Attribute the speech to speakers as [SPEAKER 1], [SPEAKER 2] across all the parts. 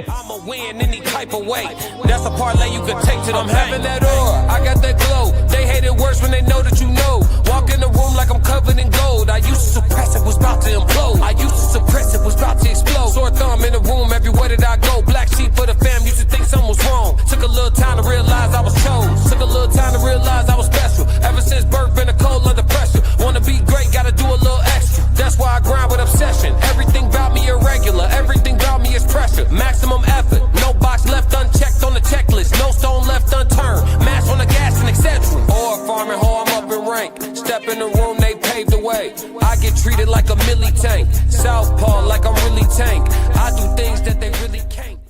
[SPEAKER 1] I'ma win any type of way. That's a parlay you can take to them. I'm having that aura, I got that glow. They hate it worse when they know that you know. Walk in the room like I'm covered in gold. I used to suppress it, was about to implode. I used to suppress it, was about to explode. Sore thumb in the room everywhere that I go. Black sheep for the fam, used to think something was wrong. Took a little time to realize I was chose. Took a little time to realize I was special. Ever since birth, been a cold under pressure. Wanna be great, gotta do a little extra. That's why I grind with obsession. Everything about me irregular, everything about me is pressure. Maximum effort, no box left unchecked on the checklist. No stone left unturned, mash on the gas and etc. Or farming hoe, I'm up in rank. Step in the room, they paved the way. I get treated like a milli tank. Southpaw like I'm really tank. I do things that they really can't.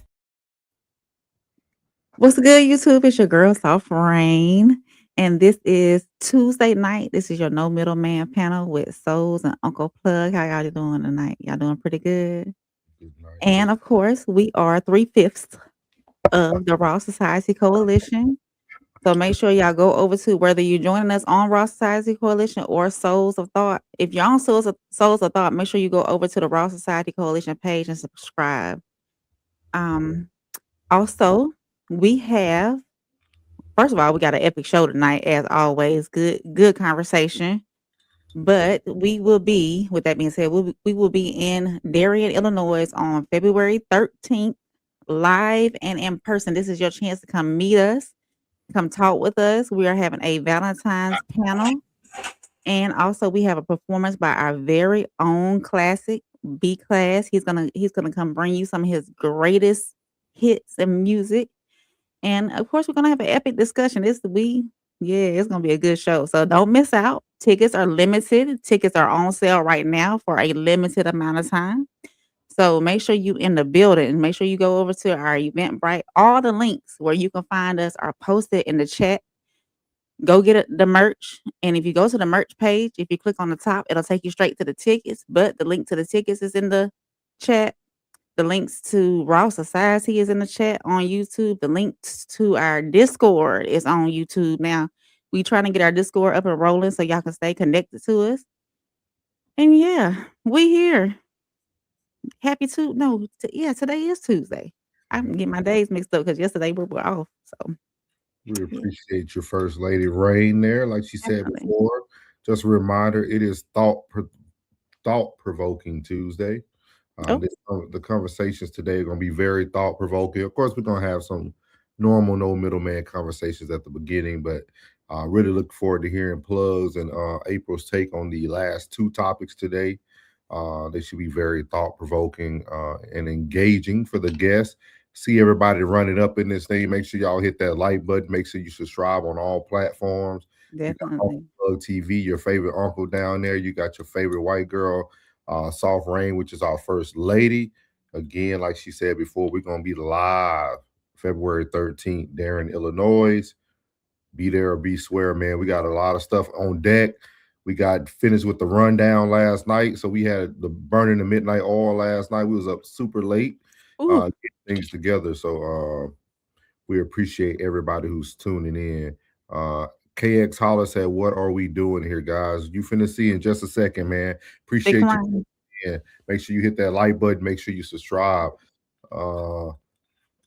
[SPEAKER 2] What's good, YouTube? It's your girl, Soft Rain. And this is Tuesday night. This is your No Middleman panel with Souls and Uncle Plug. How y'all doing tonight? Y'all doing pretty good? And of course, we are 3/5 of the Raw Society Coalition. So make sure y'all go over to whether you're joining us on Raw Society Coalition or Souls of Thought. If you're on Souls of Thought, make sure you go over to the Raw Society Coalition page and subscribe. Also, we have, first of all, we got an epic show tonight, as always. Good conversation. But we will be, with that being said, we will be in Darien, Illinois on February 13th, live and in person. This is your chance to come meet us, come talk with us. We are having a Valentine's panel. And also we have a performance by our very own classic B Class. He's gonna come bring you some of his greatest hits and music. And of course, we're gonna have an epic discussion. It's gonna be a good show. So don't miss out. Tickets are limited. Tickets are on sale right now for a limited amount of time. So make sure you in the building. Make sure you go over to our Eventbrite. All the links where you can find us are posted in the chat. Go get the merch. And if you go to the merch page, if you click on the top, it'll take you straight to the tickets. But the link to the tickets is in the chat. The links to Raw Society is in the chat on YouTube. The links to our Discord is on YouTube now. We trying to get our Discord up and rolling so y'all can stay connected to us. And yeah, we here. Happy to today is Tuesday. I can get my days mixed up because yesterday we were off. So
[SPEAKER 3] we appreciate your First Lady Rain there. Like she said before, just a reminder, it is thought-provoking Tuesday. The conversations today are going to be very thought-provoking. Of course, we're going to have some normal no middleman conversations at the beginning, but really look forward to hearing Plugs and April's take on the last two topics today. They should be very thought-provoking and engaging for the guests. See everybody running up in this thing. Make sure y'all hit that like button. Make sure you subscribe on all platforms.
[SPEAKER 2] Definitely.
[SPEAKER 3] Plug TV, your favorite uncle down there. You got your favorite white girl, Soft Rain, which is our First Lady. Again, like she said before, we're going to be live February 13th there in Illinois. Be there or be square, man. We got a lot of stuff on deck. We got finished with the rundown last night. So we had the burning the midnight oil last night. We was up super late getting things together. So we appreciate everybody who's tuning in. KX Holler said, what are we doing here, guys? You finna see in just a second, man. Appreciate you. Yeah. Make sure you hit that like button. Make sure you subscribe.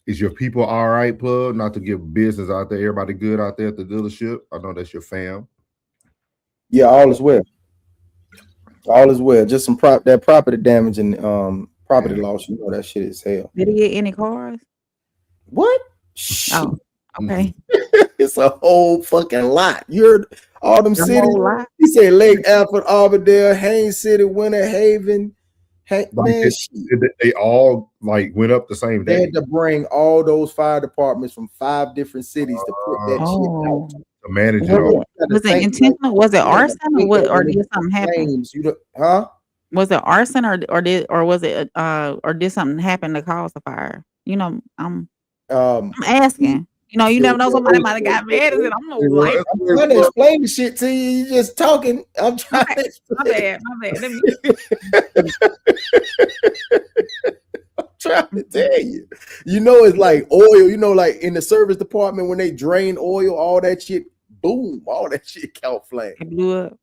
[SPEAKER 3] Is your people all right, Plug? Not to give business out there. Everybody good out there at the dealership? I know that's your fam.
[SPEAKER 4] Yeah, all is well. All is well. Just some property damage and property loss. You know that shit is hell.
[SPEAKER 2] Did he get any cars?
[SPEAKER 4] What?
[SPEAKER 2] Oh, okay.
[SPEAKER 4] It's a whole fucking lot. You heard all them cities. You say Lake Alfred, Arbordale, Haines City, Winter Haven. Man,
[SPEAKER 3] they all like went up the same day.
[SPEAKER 4] They had to bring all those fire departments from 5 different cities to put that shit out.
[SPEAKER 3] The manager
[SPEAKER 2] was it intentional? Was it arson or what? Or did something happen? Was it arson or did something happen to cause the fire? You know, I'm asking. You know, you never know, somebody might have got mad at it. I'm
[SPEAKER 4] trying to explain the shit to you. You just talking. I'm trying to
[SPEAKER 2] explain. My bad.
[SPEAKER 4] I'm trying to tell you. You know, it's like oil. You know, like in the service department when they drain oil, all that shit, boom, all that shit caught flame.
[SPEAKER 2] It blew up.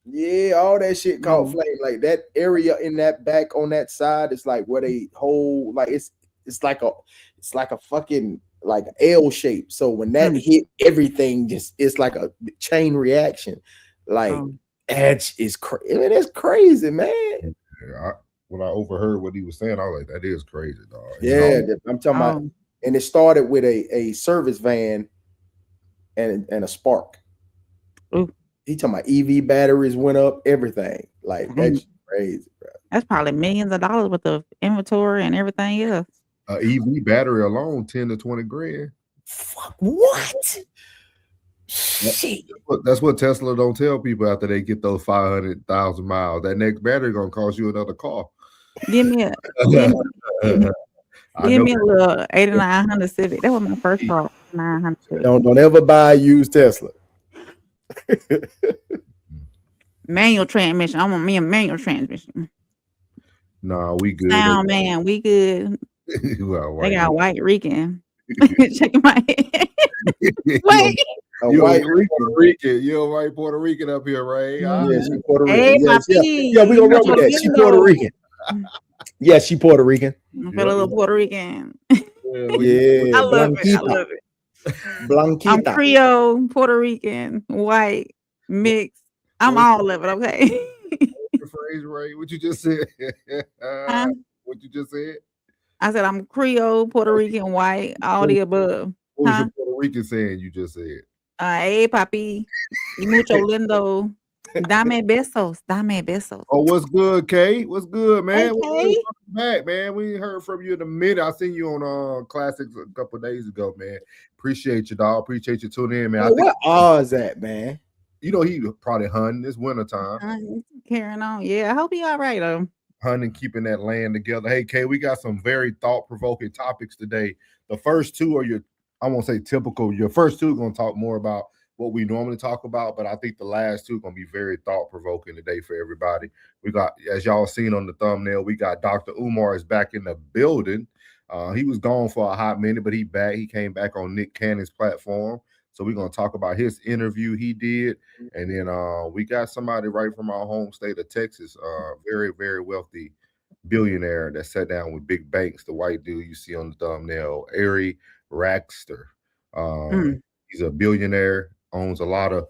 [SPEAKER 4] Yeah, all that shit caught flame. Like that area in that back on that side, it's like where they hold, like it's it's like a fucking like L shape. So when that hit, everything it's like a chain reaction. Like that is crazy. I mean, that's crazy, man.
[SPEAKER 3] Yeah, when I overheard what he was saying, I was like, that is crazy, dog.
[SPEAKER 4] Yeah, I'm talking about, and it started with a service van and a spark. He talking about EV batteries went up, everything. Like that's crazy, bro.
[SPEAKER 2] That's probably millions of dollars with the inventory and everything else.
[SPEAKER 3] EV battery alone, 10 to 20 grand.
[SPEAKER 4] Fuck, what? Shit.
[SPEAKER 3] That's what Tesla don't tell people after they get those 500,000 miles. That next battery gonna cost you another car.
[SPEAKER 2] Give me a little 8900 Civic. That was my first car. 900.
[SPEAKER 4] Don't ever buy a used Tesla.
[SPEAKER 2] Manual transmission. I want me a manual transmission.
[SPEAKER 3] Nah, we good.
[SPEAKER 2] Sound man, we good.
[SPEAKER 3] Well,
[SPEAKER 2] they got white Rican. Checking my head. Wait.
[SPEAKER 3] Puerto Rican. You're a white Puerto Rican up here, right?
[SPEAKER 4] Yeah, she Puerto Rican.
[SPEAKER 2] Hey,
[SPEAKER 4] yeah, we gonna run with that. She Puerto Rican. Yeah, she Puerto Rican.
[SPEAKER 2] I feel a little Puerto Rican.
[SPEAKER 4] Yeah,
[SPEAKER 2] I love it.
[SPEAKER 4] Blanquita.
[SPEAKER 2] I'm Creole, Puerto Rican, white, mixed. I'm all of it, okay?
[SPEAKER 3] Phrase, right? What you just said? What you just said?
[SPEAKER 2] I said I'm Creole, Puerto Rican, white, all the above.
[SPEAKER 3] What was your Puerto Rican saying you just said?
[SPEAKER 2] Hey, papi, y mucho lindo. Dame besos, dame besos.
[SPEAKER 3] Oh, what's good, Kay? What's good, man?
[SPEAKER 2] Hey,
[SPEAKER 3] back, man. We ain't heard from you in a minute. I seen you on Classics a couple of days ago, man. Appreciate you, dog. Appreciate you tuning in, man.
[SPEAKER 4] Well, what Oz at, man?
[SPEAKER 3] You know, he probably hunting. It's wintertime.
[SPEAKER 2] Carrying on. Yeah, I hope he all right, though.
[SPEAKER 3] Hunting, keeping that land together. Hey, Kay, we got some very thought-provoking topics today. The first two are I won't say typical. Your first two are going to talk more about what we normally talk about, but I think the last two are going to be very thought-provoking today for everybody. We got, as y'all seen on the thumbnail, we got Dr. Umar is back in the building. He was gone for a hot minute, but he back. He came back on Nick Cannon's platform. So we're going to talk about his interview he did. And then we got somebody right from our home state of Texas, very, very wealthy billionaire that sat down with big banks, the white dude you see on the thumbnail, Ari Rastegar. He's a billionaire, owns a lot of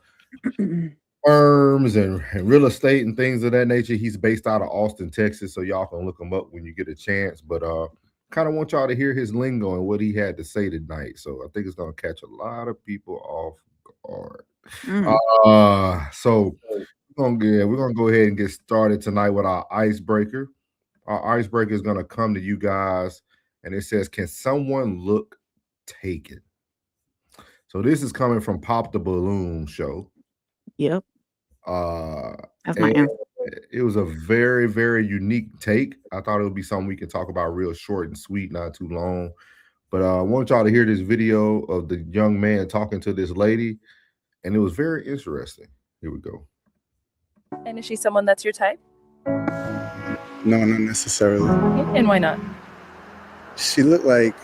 [SPEAKER 3] firms and real estate and things of that nature. He's based out of Austin, Texas, so y'all can look him up when you get a chance. But kind of want y'all to hear his lingo and what he had to say tonight. So I think it's going to catch a lot of people off guard. So we're going to go ahead and get started tonight with our icebreaker. Our icebreaker is going to come to you guys, and it says, can someone look taken? So this is coming from Pop the Balloon Show.
[SPEAKER 2] Yep. That's my answer.
[SPEAKER 3] It was a very, very unique take. I thought it would be something we could talk about real short and sweet, not too long. But I want y'all to hear this video of the young man talking to this lady, and it was very interesting. Here we go.
[SPEAKER 5] And is she someone that's your type?
[SPEAKER 6] No, not necessarily.
[SPEAKER 5] And why not?
[SPEAKER 6] She looked like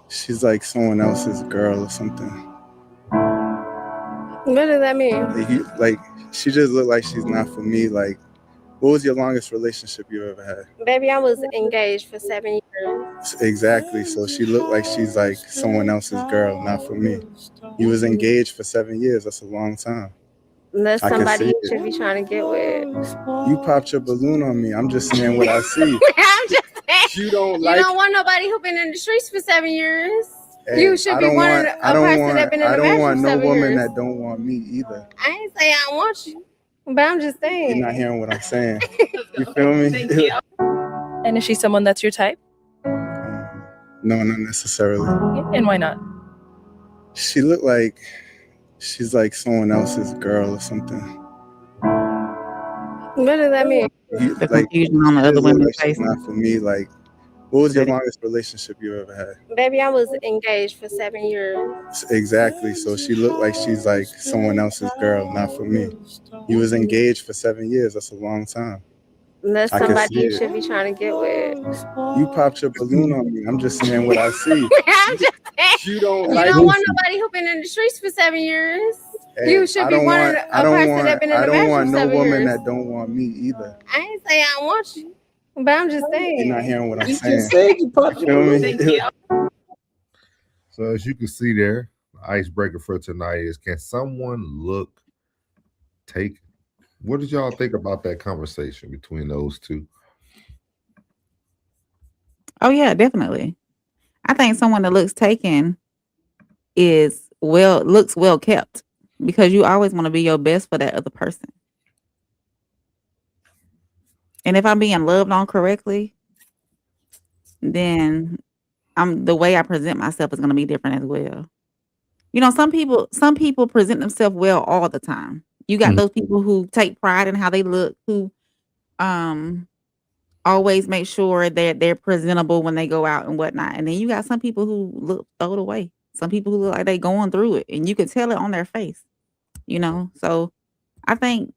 [SPEAKER 6] she's like someone else's girl or something.
[SPEAKER 7] What does that mean?
[SPEAKER 6] Like she just looked like she's not for me. Like, what was your longest relationship you ever had?
[SPEAKER 7] Baby, I was engaged for 7 years.
[SPEAKER 6] Exactly. So she looked like she's like someone else's girl, not for me. You was engaged for 7 years. That's a long time.
[SPEAKER 7] That's somebody you should be trying to get with.
[SPEAKER 6] You popped your balloon on me. I'm just saying what I see.
[SPEAKER 7] I'm just saying.
[SPEAKER 6] You don't
[SPEAKER 7] want nobody who been in the streets for 7 years. Hey, you should be a person that been in the marriage for 7 years. I don't want no woman that don't want me either. I ain't saying I want you, but I'm just saying.
[SPEAKER 6] You're not hearing what I'm saying. You feel me?
[SPEAKER 5] Thank you. And is she someone that's your type?
[SPEAKER 6] No, not necessarily.
[SPEAKER 5] And why not?
[SPEAKER 6] She looked like she's like someone else's girl or something.
[SPEAKER 7] What does that mean?
[SPEAKER 2] The confusion on the other women's faces.
[SPEAKER 6] Not for me. Like, what was your longest relationship you ever had?
[SPEAKER 7] Baby, I was engaged for 7 years.
[SPEAKER 6] Exactly. So she looked like she's like someone else's girl, not for me. You was engaged for 7 years. That's a long time.
[SPEAKER 7] That's somebody you should be trying to get with.
[SPEAKER 6] You popped your balloon on me. I'm just saying what I see.
[SPEAKER 7] I'm just saying.
[SPEAKER 6] You don't
[SPEAKER 7] want nobody who been in the streets for 7 years.
[SPEAKER 6] Hey,
[SPEAKER 7] you should be a person that been in the marriage for 7 years.
[SPEAKER 6] I don't want no woman that don't want me either.
[SPEAKER 7] I ain't saying I want you, But I'm just saying.
[SPEAKER 6] You're not hearing what I'm
[SPEAKER 4] You
[SPEAKER 6] saying.
[SPEAKER 4] just said you punched
[SPEAKER 6] Feel
[SPEAKER 4] me.
[SPEAKER 6] me?
[SPEAKER 3] So as you can see there, the icebreaker for tonight is: can someone look taken? What did y'all think about that conversation between those two?
[SPEAKER 2] Oh yeah, definitely. I think someone that looks taken looks well kept, because you always want to be your best for that other person. And if I'm being loved on correctly, then the way I present myself is going to be different as well. You know, some people present themselves well all the time. You got those people who take pride in how they look, who always make sure that they're presentable when they go out and whatnot. And then you got some people who look thrown away. Some people who look like they going through it, and you can tell it on their face. You know, so I think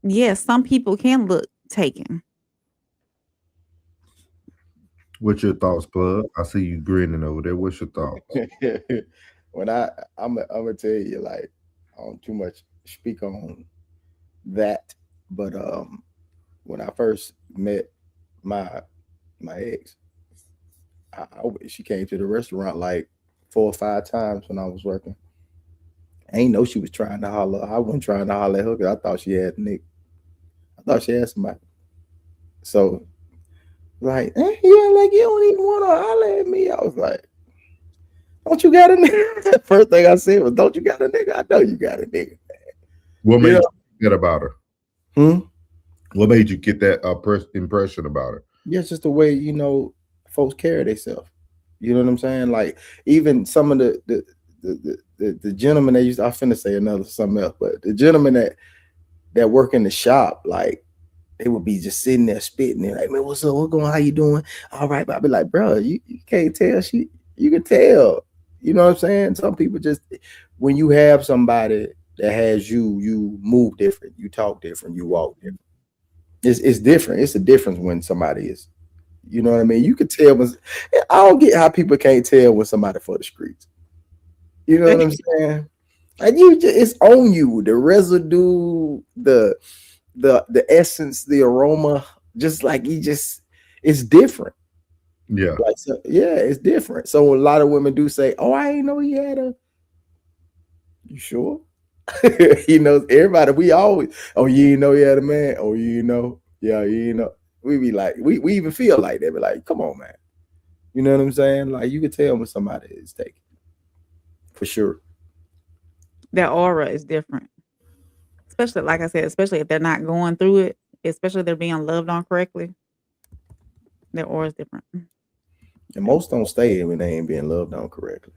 [SPEAKER 2] yes, some people can look taken.
[SPEAKER 3] What's your thoughts, Plug? I see you grinning over there. What's your thoughts?
[SPEAKER 4] When I'm gonna tell you, like, I don't too much speak on that, but when I first met my ex, she came to the restaurant like 4 or 5 times when I was working. I ain't know she was trying to holler. I wasn't trying to holler at her because I thought she had a nigga. I thought she had somebody. So, like, yeah, like, you don't even want to holler at me. I was like, don't you got a nigga? First thing I said was, don't you got a nigga? I know you got a nigga.
[SPEAKER 3] What made you get about her?
[SPEAKER 4] Hmm?
[SPEAKER 3] What made you get that impression about her?
[SPEAKER 4] Yeah, it's just the way, you know, folks carry themselves. You know what I'm saying? Like, even some of the gentlemen that used, I finna say something else, but the gentlemen that work in the shop, like, they would be just sitting there spitting. They're like, man, what's up? What's going on? How you doing? All right. But I'd be like, bro, you can't tell. You can tell. You know what I'm saying? Some people just, when you have somebody that has you move different, you talk different, you walk different. It's different. It's a difference when somebody is, you know what I mean? You can tell I don't get how people can't tell when somebody for the streets. You know what I'm saying? Like, it's on you. The residue, the essence, the aroma, just like it's different.
[SPEAKER 3] Yeah.
[SPEAKER 4] Like, so, yeah, it's different. So a lot of women do say, oh, I didn't know he had a. You sure? You know, everybody, we always, oh, you didn't know he had a man? Oh, you know? Yeah, you know. We be like, we even feel like that. Be like, come on, man. You know what I'm saying? Like, you can tell when somebody is taken. For sure.
[SPEAKER 2] Their aura is different. Especially, like I said, especially if they're not going through it, especially if they're being loved on correctly, their aura is different.
[SPEAKER 4] And most don't stay when they ain't being loved on correctly.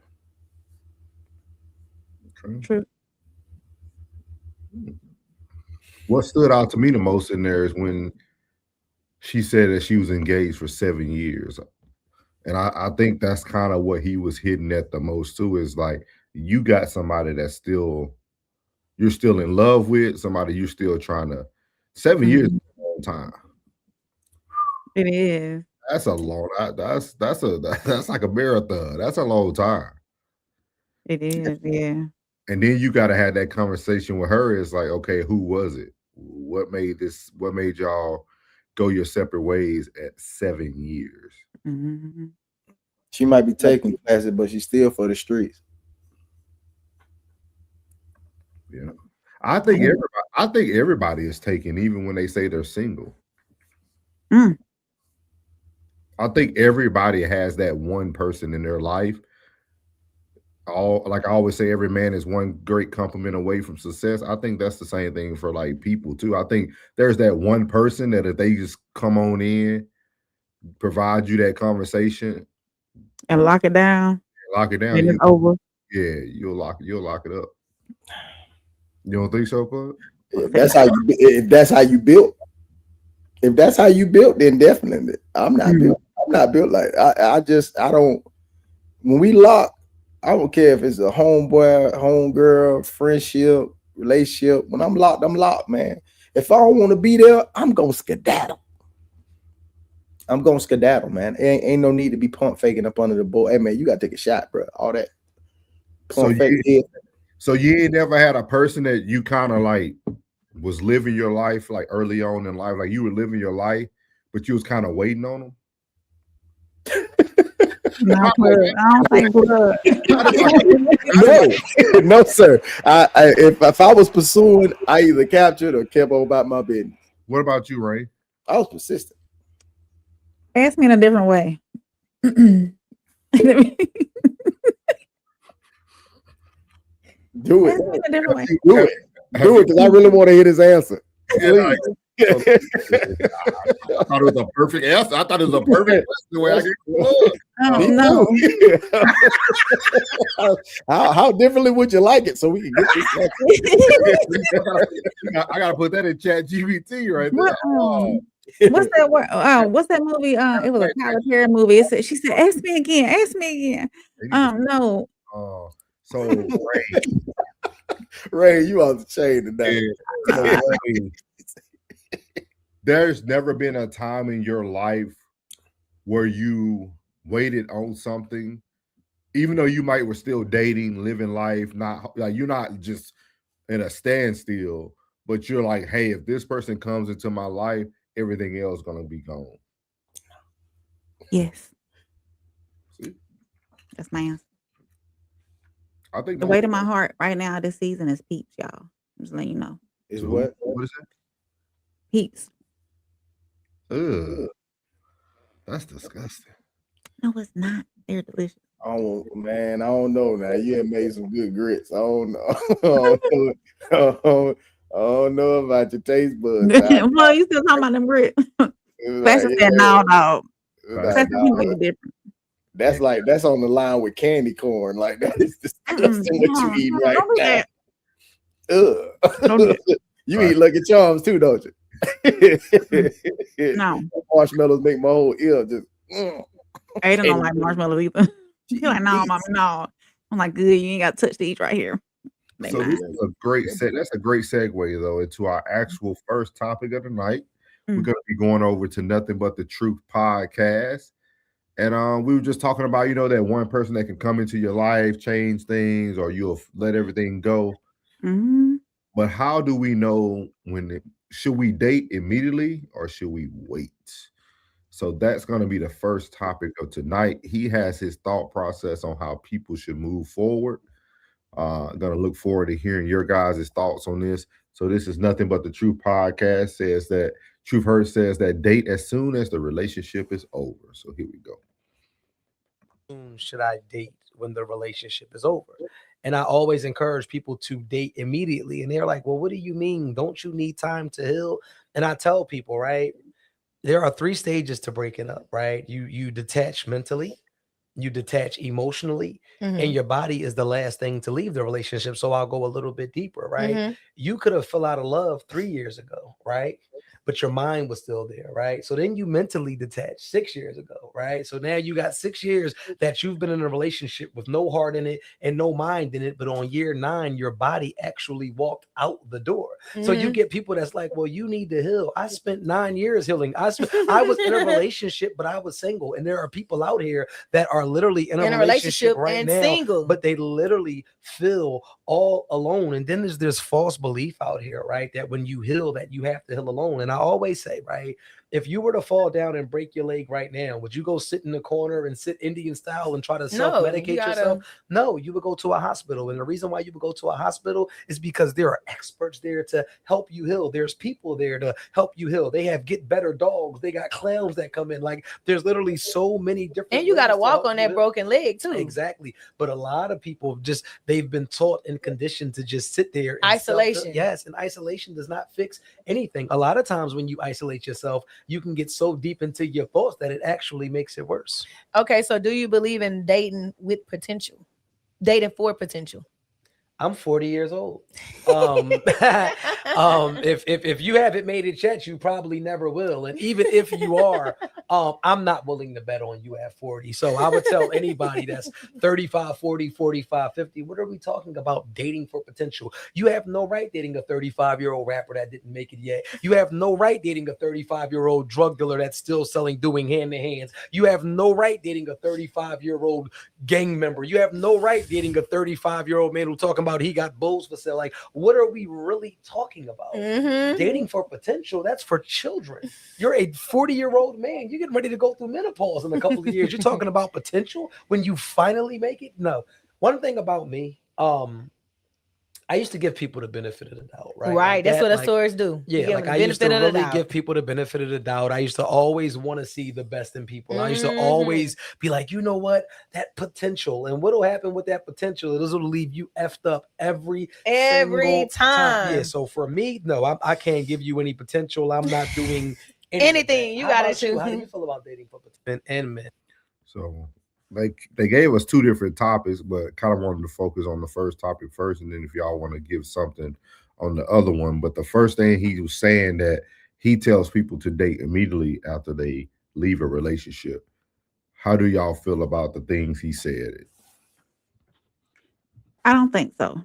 [SPEAKER 2] True.
[SPEAKER 3] What stood out to me the most in there is when she said that she was engaged for 7 years. And I think that's kind of what he was hitting at the most too, is like, you got somebody that's you're still in love with, somebody you're still trying to. 7 years is a long time.
[SPEAKER 2] It is.
[SPEAKER 3] That's a long. That's like a marathon. That's a long time.
[SPEAKER 2] It is, yeah.
[SPEAKER 3] And then you got to have that conversation with her. It's like, okay, who was it? What made y'all go your separate ways at 7 years?
[SPEAKER 2] Mm-hmm.
[SPEAKER 4] She might be taking classes, but she's still for the streets.
[SPEAKER 3] Yeah, I think everybody is taken, even when they say they're single. I think everybody has that one person in their life. Like I always say, every man is one great compliment away from success. I think that's the same thing for like people too. I think there's that one person that if they just come on in, provide you that conversation
[SPEAKER 2] and lock it down. And it's over.
[SPEAKER 3] Yeah, you'll lock it up. You don't think so, Bud?
[SPEAKER 4] If that's how you built. If that's how you built, then definitely. I'm not built. I'm not built like I don't. When we lock, I don't care if it's a homeboy, homegirl, friendship, relationship. When I'm locked, man. If I don't want to be there, I'm gonna skedaddle. Man. Ain't no need to be pump faking up under the board. Hey, man, you gotta take a shot, bro. All that.
[SPEAKER 3] So you ain't never had a person that you kind of like was living your life like early on in life, like you were living your life, but you was kind of waiting on them?
[SPEAKER 2] No, I don't think blood.
[SPEAKER 4] No, sir. If I was pursuing, I either captured or kept on about my business.
[SPEAKER 3] What about you, Ray?
[SPEAKER 4] I was persistent.
[SPEAKER 2] Ask me in a different way.
[SPEAKER 4] Do it.
[SPEAKER 2] Ask me in a different way.
[SPEAKER 4] Do it. Do it, because I really want to hear this answer.
[SPEAKER 3] Yeah, I thought it was a perfect answer. I thought it was a perfect the way I get
[SPEAKER 2] No.
[SPEAKER 4] How differently would you like it so we can get this?
[SPEAKER 3] I gotta put that in Chat GBT right there.
[SPEAKER 2] What's that word? What's that movie? It was a Tyler Perry movie. She said, "Ask me again. Ask me again." No.
[SPEAKER 3] So
[SPEAKER 4] Ray, you on the chain today.
[SPEAKER 3] There's never been a time in your life where you waited on something, even though you were still dating, living life, not like you're not just in a standstill, but you're like, hey, if this person comes into my life, everything else is gonna be gone.
[SPEAKER 2] Yes.
[SPEAKER 3] See?
[SPEAKER 2] That's my answer.
[SPEAKER 3] I think
[SPEAKER 2] the weight of my heart right now this season is Peeps, y'all. I'm just letting you know.
[SPEAKER 4] Is what?
[SPEAKER 3] What is that?
[SPEAKER 2] Peeps.
[SPEAKER 3] Ugh. That's disgusting.
[SPEAKER 2] No, it's not. They're delicious.
[SPEAKER 4] Oh man, I don't know now. You have made some good grits. I don't know. I don't know about your taste buds.
[SPEAKER 2] Well, you still talking about them grits. Pastor said no, dog.
[SPEAKER 4] That's on the line with candy corn. Like that is disgusting what you eat right now. You eat Lucky Charms too, don't you?
[SPEAKER 2] No.
[SPEAKER 4] Marshmallows make my whole ear just.
[SPEAKER 2] Aiden don't like marshmallows either. She's like, no, mommy, no. I'm like, good, you ain't got to touch these right here.
[SPEAKER 3] So this is a great that's a great segue though into our actual first topic of the night. We're going to be going over to Nothing But the Truth podcast. And we were just talking about, that one person that can come into your life, change things, or you'll let everything go.
[SPEAKER 2] Mm-hmm.
[SPEAKER 3] But how do we know should we date immediately or should we wait? So that's going to be the first topic of tonight. He has his thought process on how people should move forward. Going to look forward to hearing your guys' thoughts on this. So this is Nothing But the Truth podcast. Truth Hurt says that date as soon as the relationship is over. So here we go.
[SPEAKER 8] Should I date when the relationship is over? And I always encourage people to date immediately. And they're like, well, what do you mean? Don't you need time to heal? And I tell people, right, there are 3 stages to breaking up, right? You detach mentally, you detach emotionally, and your body is the last thing to leave the relationship. So I'll go a little bit deeper, right? You could have fell out of love 3 years ago, right? But your mind was still there, right? So then you mentally detached 6 years ago, right? So now you got 6 years that you've been in a relationship with no heart in it and no mind in it. But on year 9, your body actually walked out the door. So you get people that's like, well, you need to heal. I spent 9 years healing. I was in a relationship, but I was single. And there are people out here that are literally in a relationship right now, single, but they literally feel all alone. And then there's this false belief out here, right? That when you heal, that you have to heal alone. And I always say, right, if you were to fall down and break your leg right now, would you go sit in the corner and sit Indian style and try to self-medicate yourself? No, you would go to a hospital. And the reason why you would go to a hospital is because there are experts there to help you heal. There's people there to help you heal. They have get better dogs. They got clowns that come in. Like there's literally so many different.
[SPEAKER 9] And you got to walk on that broken leg too.
[SPEAKER 8] Exactly. But a lot of people they've been taught and conditioned to just sit there. In
[SPEAKER 9] isolation.
[SPEAKER 8] Yes. And isolation does not fix anything. A lot of times when you isolate yourself, you can get so deep into your thoughts that it actually makes it worse.
[SPEAKER 9] Okay, so do you believe in dating with potential? Dating for potential?
[SPEAKER 8] I'm 40 years old. If you haven't made it yet, you probably never will. And even if you are, I'm not willing to bet on you at 40. So I would tell anybody that's 35, 40, 45, 50, what are we talking about dating for potential? You have no right dating a 35-year-old rapper that didn't make it yet. You have no right dating a 35-year-old drug dealer that's still doing hand-to-hands. You have no right dating a 35-year-old gang member. You have no right dating a 35-year-old man who's talking about about he got bulls for sale. Like, what are we really talking about? Dating for potential, that's for children. You're a 40-year-old man. You're getting ready to go through menopause in a couple of years. You're talking about potential when you finally make it? No. One thing about me, I used to give people the benefit of the doubt, right?
[SPEAKER 9] Right.
[SPEAKER 8] Like
[SPEAKER 9] that's what
[SPEAKER 8] like,
[SPEAKER 9] Asores do.
[SPEAKER 8] Yeah, like I used to really give people the benefit of the doubt. I used to always want to see the best in people. I used to always be like, you know what? That potential. And what'll happen with that potential? It'll leave you effed up every time. Yeah. So for me, no, I can't give you any potential. I'm not doing
[SPEAKER 9] anything. You got to.
[SPEAKER 8] How do you feel about dating for men and men?
[SPEAKER 3] So they gave us two different topics, but kind of wanted to focus on the first topic first, and then if y'all want to give something on the other one. But the first thing he was saying that he tells people to date immediately after they leave a relationship. How do y'all feel about the things he said?
[SPEAKER 2] I don't think so.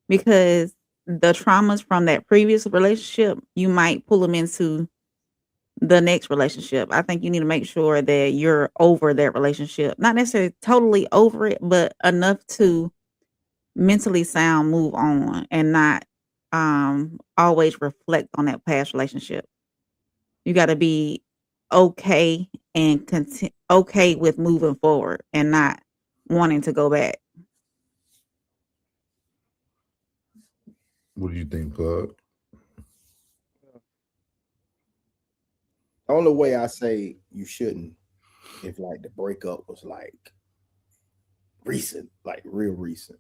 [SPEAKER 2] Because the traumas from that previous relationship, you might pull them into the next relationship. I think you need to make sure that you're over that relationship. Not necessarily totally over it, but enough to mentally sound, move on, and not always reflect on that past relationship. You got to be okay and okay with moving forward and not wanting to go back.
[SPEAKER 3] What do you think, Plug?
[SPEAKER 4] The only way I say you shouldn't, if like the breakup was like recent, like real recent,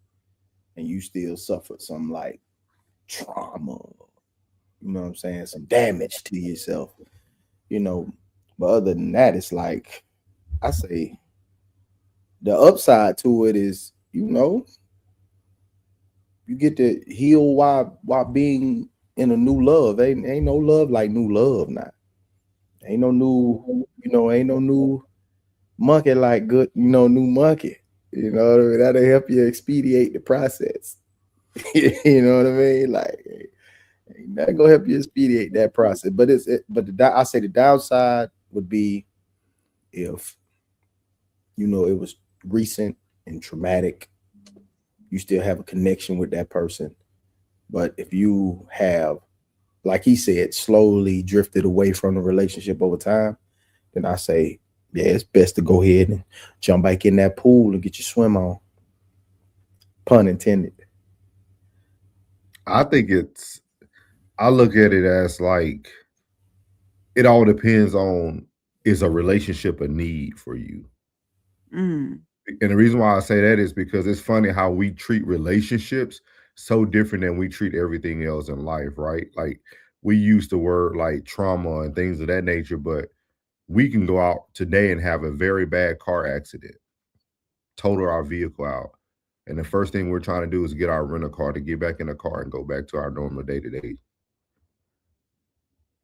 [SPEAKER 4] and you still suffered some like trauma, you know what I'm saying, some damage to yourself, you know. But other than that, it's like I say the upside to it is, you know, you get to heal while being in a new love. Ain't no love like new love now. Ain't no new monkey like good, new monkey. You know what I mean? That'll help you expedite the process. You know what I mean? Like, ain't nothing gonna help you expedite that process. But I say the downside would be if, it was recent and traumatic. You still have a connection with that person. But if you have, like he said, slowly drifted away from the relationship over time, then I say, yeah, it's best to go ahead and jump back in that pool and get your swim on. Pun intended.
[SPEAKER 3] I look at it as like, it all depends on, is a relationship a need for you? And the reason why I say that is because it's funny how we treat relationships so different than we treat everything else in life, right? Like, we use the word like trauma and things of that nature, but we can go out today and have a very bad car accident, total our vehicle out. And the first thing we're trying to do is get our rental car to get back in the car and go back to our normal day-to-day.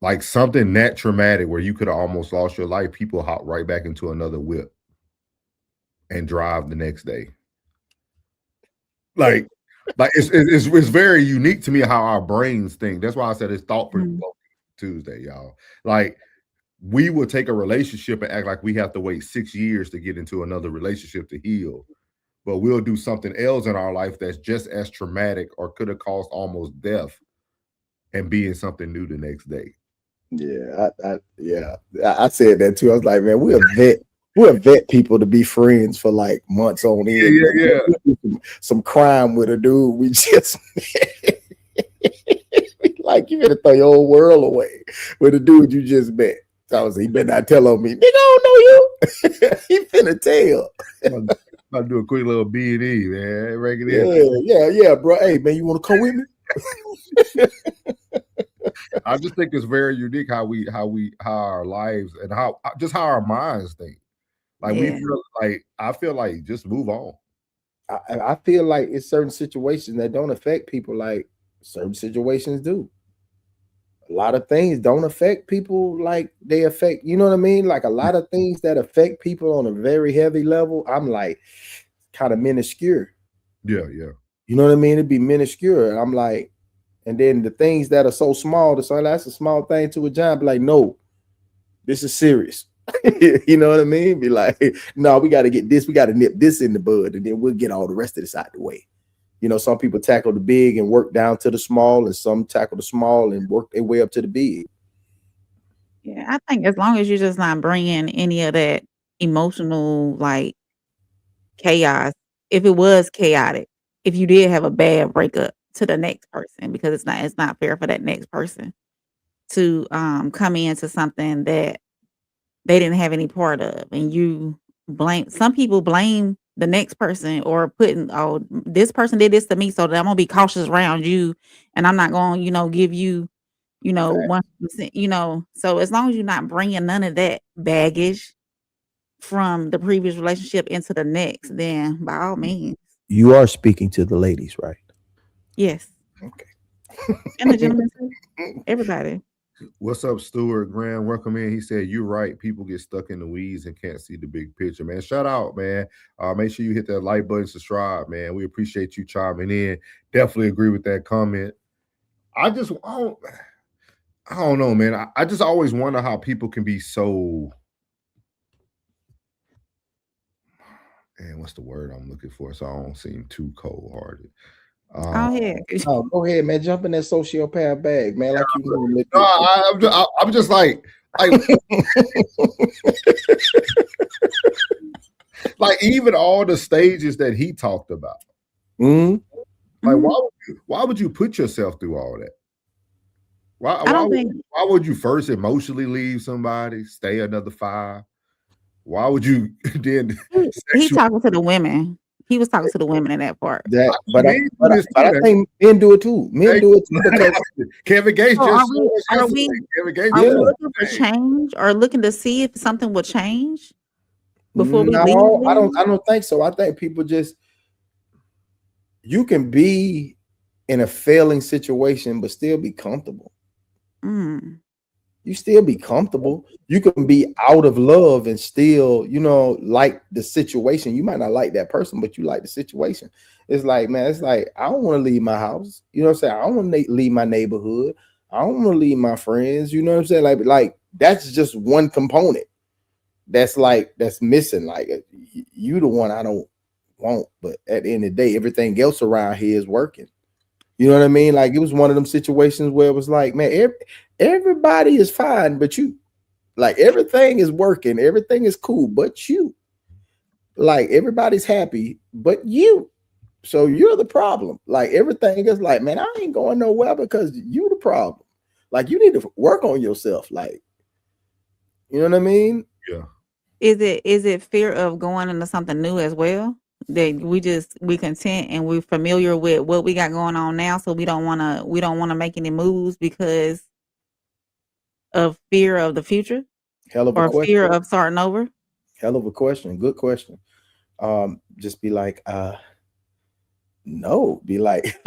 [SPEAKER 3] Like something that traumatic where you could have almost lost your life, people hop right back into another whip and drive the next day. Like it's very unique to me how our brains think. That's why I said it's thought-provoking Tuesday, y'all. Like, we will take a relationship and act like we have to wait 6 years to get into another relationship to heal. But we'll do something else in our life that's just as traumatic or could have caused almost death and be in something new the next day.
[SPEAKER 4] Yeah, I said that too. I was like, man, we'll vet people to be friends for like months on end.
[SPEAKER 3] Yeah.
[SPEAKER 4] Some crime with a dude we just met. Like, you better throw your whole world away with a dude you just met. So he better not tell on me. Nigga, I don't know you. He finna tell.
[SPEAKER 3] I'll do a quick little B&E, man.
[SPEAKER 4] Yeah, bro. Hey, man, you want to come with me?
[SPEAKER 3] I just think it's very unique how our lives and how our minds think. Like, I feel like just move on.
[SPEAKER 4] I feel like it's certain situations that don't affect people like certain situations do. A lot of things don't affect people like they affect, you know what I mean? Like, a lot of things that affect people on a very heavy level, I'm like kind of minuscule.
[SPEAKER 3] Yeah.
[SPEAKER 4] You know what I mean? It'd be minuscule. I'm like, and then the things that are so small, that's a small thing to a giant, be like, no, this is serious. You know what I mean? Be like, no, we got to get this. We got to nip this in the bud, and then we'll get all the rest of this out the way. You know, some people tackle the big and work down to the small, and some tackle the small and work their way up to the big.
[SPEAKER 2] Yeah, I think as long as you're just not bringing any of that emotional like chaos, if it was chaotic, if you did have a bad breakup to the next person, because it's not fair for that next person to come into something that they didn't have any part of, and you blame. Some people blame the next person or putting, oh, this person did this to me, so that I'm gonna be cautious around you, and I'm not gonna, give you, 100%, So as long as you're not bringing none of that baggage from the previous relationship into the next, then by all means.
[SPEAKER 4] You are speaking to the ladies, right?
[SPEAKER 2] Yes.
[SPEAKER 4] Okay.
[SPEAKER 2] And the gentlemen too. Everybody.
[SPEAKER 3] What's up, Stuart Graham? Welcome in. He said, "You're right. People get stuck in the weeds and can't see the big picture, man." Shout out, man. Make sure you hit that like button, subscribe, man. We appreciate you chiming in. Definitely agree with that comment. I don't know, man. I just always wonder how people can be so, and what's the word I'm looking for? So I don't seem too cold-hearted.
[SPEAKER 4] Go ahead, man. Jump in that sociopath bag, man. Like you
[SPEAKER 3] know. I'm just like like even all the stages that he talked about. Like, why would you put yourself through all that? Why would you first emotionally leave somebody, stay another 5? Why would you then?
[SPEAKER 2] He talking to the women. He was talking to the women in that part.
[SPEAKER 4] But I think men do it too. Men do it too because
[SPEAKER 3] Kevin Gates
[SPEAKER 2] are we looking for change or looking to see if something will change before we leave?
[SPEAKER 4] I don't think so. I think people just, you can be in a failing situation but still be comfortable. You still be comfortable. You can be out of love and still, like the situation. You might not like that person, but you like the situation. It's like, man, I don't want to leave my house. You know what I'm saying? I don't want to leave my neighborhood. I don't want to leave my friends. You know what I'm saying? Like that's just one component that's missing. Like you the one I don't want, but at the end of the day, everything else around here is working. You know what I mean? Like it was one of them situations where it was like, man, everybody is fine, but you. Like everything is working, everything is cool, but you. Like everybody's happy, but you. So you're the problem. Like everything is like, man, I ain't going nowhere because you the problem. Like you need to work on yourself. Like, you know what I mean?
[SPEAKER 3] Yeah.
[SPEAKER 2] Is it fear of going into something new as well? That we content and we're familiar with what we got going on now, so we don't want to make any moves because of fear of the future?
[SPEAKER 4] Hell of a question.
[SPEAKER 2] Fear of starting over?
[SPEAKER 4] Hell of a question. Good question. Just be like, no. Be like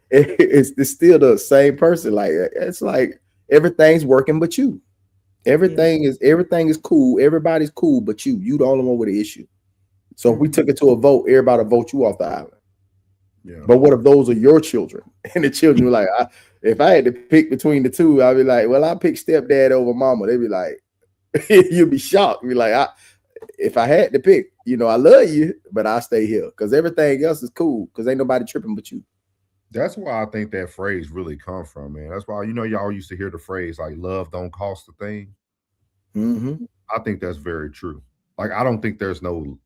[SPEAKER 4] it's still the same person. Like it's like everything's working but you. Everything is cool. Everybody's cool but you. You the only one with an issue. So if we took it to a vote, everybody vote you off the island. Yeah. But what if those are your children? And the children were like, if I had to pick between the two, I'd be like, well, I pick stepdad over mama. They'd be like, you'd be shocked. Be like, if I had to pick, I love you, but I stay here because everything else is cool because ain't nobody tripping but you.
[SPEAKER 3] That's why I think that phrase really comes from, man. That's why, y'all used to hear the phrase like love don't cost a thing. I think that's very true. Like, I don't think there's no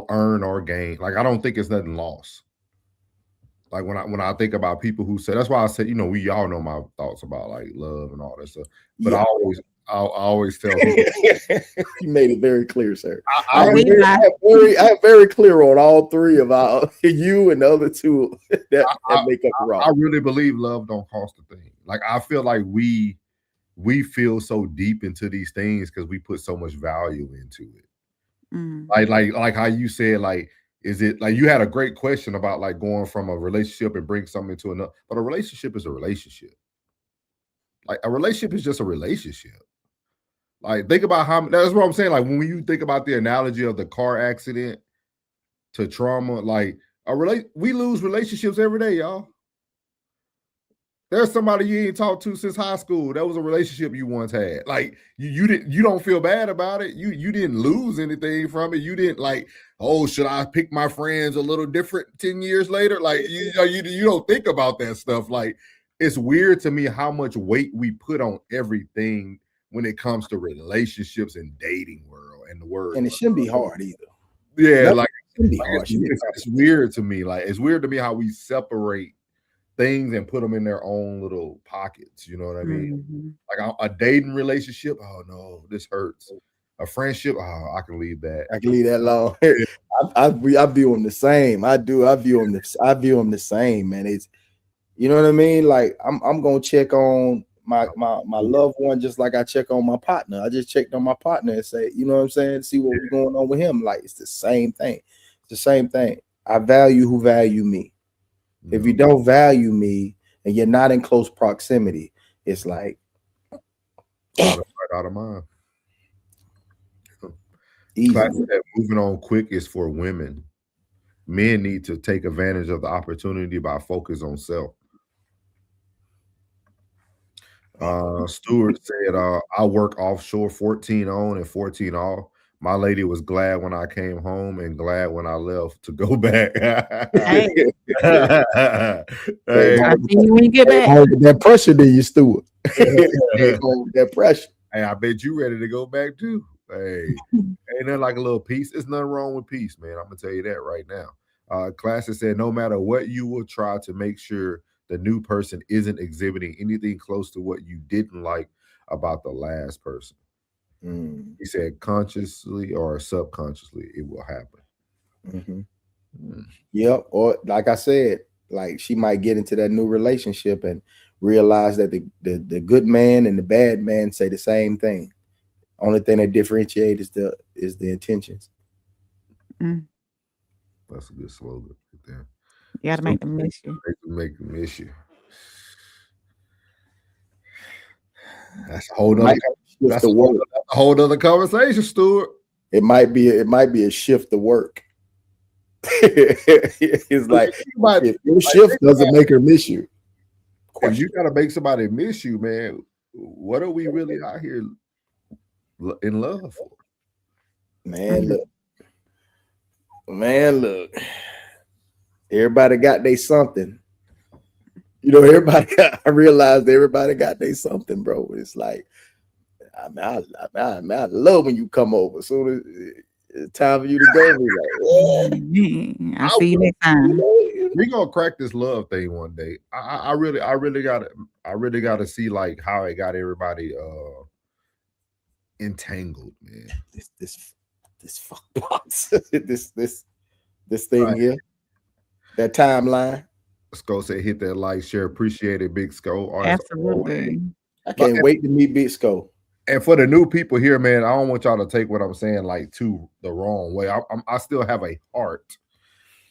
[SPEAKER 3] earn or gain. Like, I don't think it's nothing lost. Like when I think about people who say, that's why I said, we all know my thoughts about like love and all that stuff. But yeah. I always tell people.
[SPEAKER 4] You made it very clear, sir. I'm very clear on all three of you and the other two that make up the wrong.
[SPEAKER 3] I really believe love don't cost a thing. Like I feel like we feel so deep into these things because we put so much value into it. Like how you said, like, is it like you had a great question about like going from a relationship and bring something to another, but a relationship is a relationship. Like a relationship is just a relationship. Like think about that's what I'm saying. Like when you think about the analogy of the car accident to trauma, like we lose relationships every day, y'all. There's somebody you ain't talked to since high school. That was a relationship you once had. Like you don't feel bad about it. You didn't lose anything from it. You didn't like, oh, should I pick my friends a little different 10 years later? Like you don't think about that stuff. Like it's weird to me how much weight we put on everything when it comes to relationships and dating world and the word.
[SPEAKER 4] And it shouldn't be hard either.
[SPEAKER 3] Yeah, like
[SPEAKER 4] it's
[SPEAKER 3] weird to me. Like it's weird to me how we separate things and put them in their own little pockets. You know what I mean?
[SPEAKER 2] Mm-hmm.
[SPEAKER 3] Like a dating relationship. Oh no, this hurts. A friendship. Oh, I can leave that.
[SPEAKER 4] I can leave that alone. I view them the same. I do. I view them the same, man. It's, you know what I mean? Like I'm gonna check on my loved one just like I check on my partner. I just checked on my partner and say, you know what I'm saying? See what's going on with him. Like it's the same thing. It's the same thing. I value who value me. If you don't value me and you're not in close proximity, it's like
[SPEAKER 3] out of mind. Moving on quick is for women. Men need to take advantage of the opportunity by focus on self. Stewart said, I work offshore 14 on and 14 off. My lady was glad when I came home and glad when I left to go back.
[SPEAKER 2] Hey.
[SPEAKER 4] Hey,
[SPEAKER 2] I see you when you get back.
[SPEAKER 4] That pressure that you Stewart. That pressure.
[SPEAKER 3] Hey, I bet you ready to go back too. Hey, ain't nothing like a little peace. There's nothing wrong with peace, man. I'm gonna tell you that right now. Classic said, no matter what, you will try to make sure the new person isn't exhibiting anything close to what you didn't like about the last person. He said consciously or subconsciously it will happen.
[SPEAKER 4] Yep. Or like I said, like she might get into that new relationship and realize that the good man and the bad man say the same thing. Only thing that differentiates is the intentions.
[SPEAKER 3] That's a good slogan right there.
[SPEAKER 2] You gotta make them miss you.
[SPEAKER 3] Make them miss you. That's a whole nother. That's a whole other conversation, Stuart.
[SPEAKER 4] It might be a shift to work. It's like if your shift doesn't make her miss you.
[SPEAKER 3] If you gotta make somebody miss you, man, what are we really out here in love for?
[SPEAKER 4] Man, look. Everybody got they something. You know, I realized everybody got they something, bro. It's like, I love when you come over. So it's time for you to go.
[SPEAKER 2] Like, I'll see you next time.
[SPEAKER 3] We're gonna crack this love thing one day. I really gotta see like how it got everybody entangled, man.
[SPEAKER 4] This fuck box. this thing here. That timeline.
[SPEAKER 3] Sko said, hit that like, share, appreciate it, Big Sko.
[SPEAKER 2] Absolutely.
[SPEAKER 4] I can't wait to meet Big Sko.
[SPEAKER 3] And for the new people here, man, I don't want y'all to take what I'm saying like to the wrong way. I still have a heart.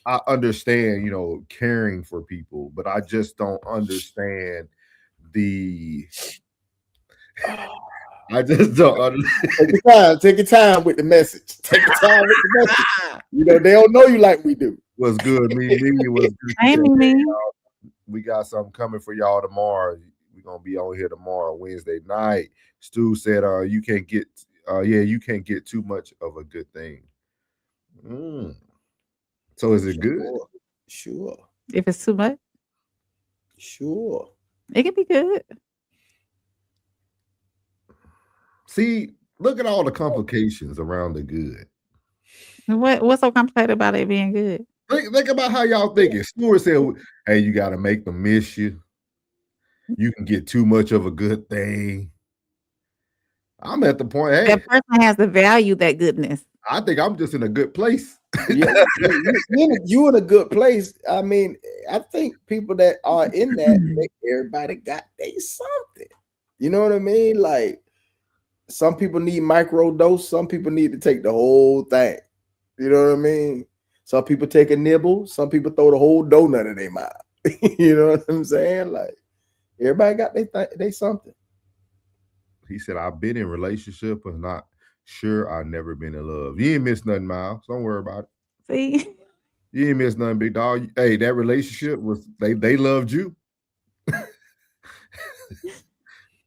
[SPEAKER 3] I understand, you know, caring for people, but I just don't understand the. I just don't understand.
[SPEAKER 4] Take your time with the message. Take your time with the message. You know, they don't know you like we do.
[SPEAKER 3] What's good, me was good.
[SPEAKER 2] Hey, me.
[SPEAKER 3] We got something coming for y'all tomorrow. We're gonna be on here tomorrow, Wednesday night. Stu said, you can't get too much of a good thing. So is it good?
[SPEAKER 4] Sure.
[SPEAKER 2] If it's too much?
[SPEAKER 4] Sure.
[SPEAKER 2] It can be good.
[SPEAKER 3] See, look at all the complications around the good.
[SPEAKER 2] What's so complicated about it being good?
[SPEAKER 3] Think about how y'all thinking. Stewart said, hey, you got to make them miss you. You can get too much of a good thing. I'm at the point, hey.
[SPEAKER 2] That person has to value that goodness.
[SPEAKER 3] I think I'm just in a good place.
[SPEAKER 4] Yeah, you in a good place. I mean, I think people that are in that, everybody got they something. You know what I mean? Like, some people need micro dose. Some people need to take the whole thing. You know what I mean? Some people take a nibble. Some people throw the whole donut in their mouth. You know what I'm saying? Like, everybody got they something.
[SPEAKER 3] He said, I've been in relationship, but not sure I've never been in love. You ain't missed nothing, Miles. Don't worry about it.
[SPEAKER 2] See?
[SPEAKER 3] You ain't missed nothing, big dog. Hey, that relationship was, they loved you.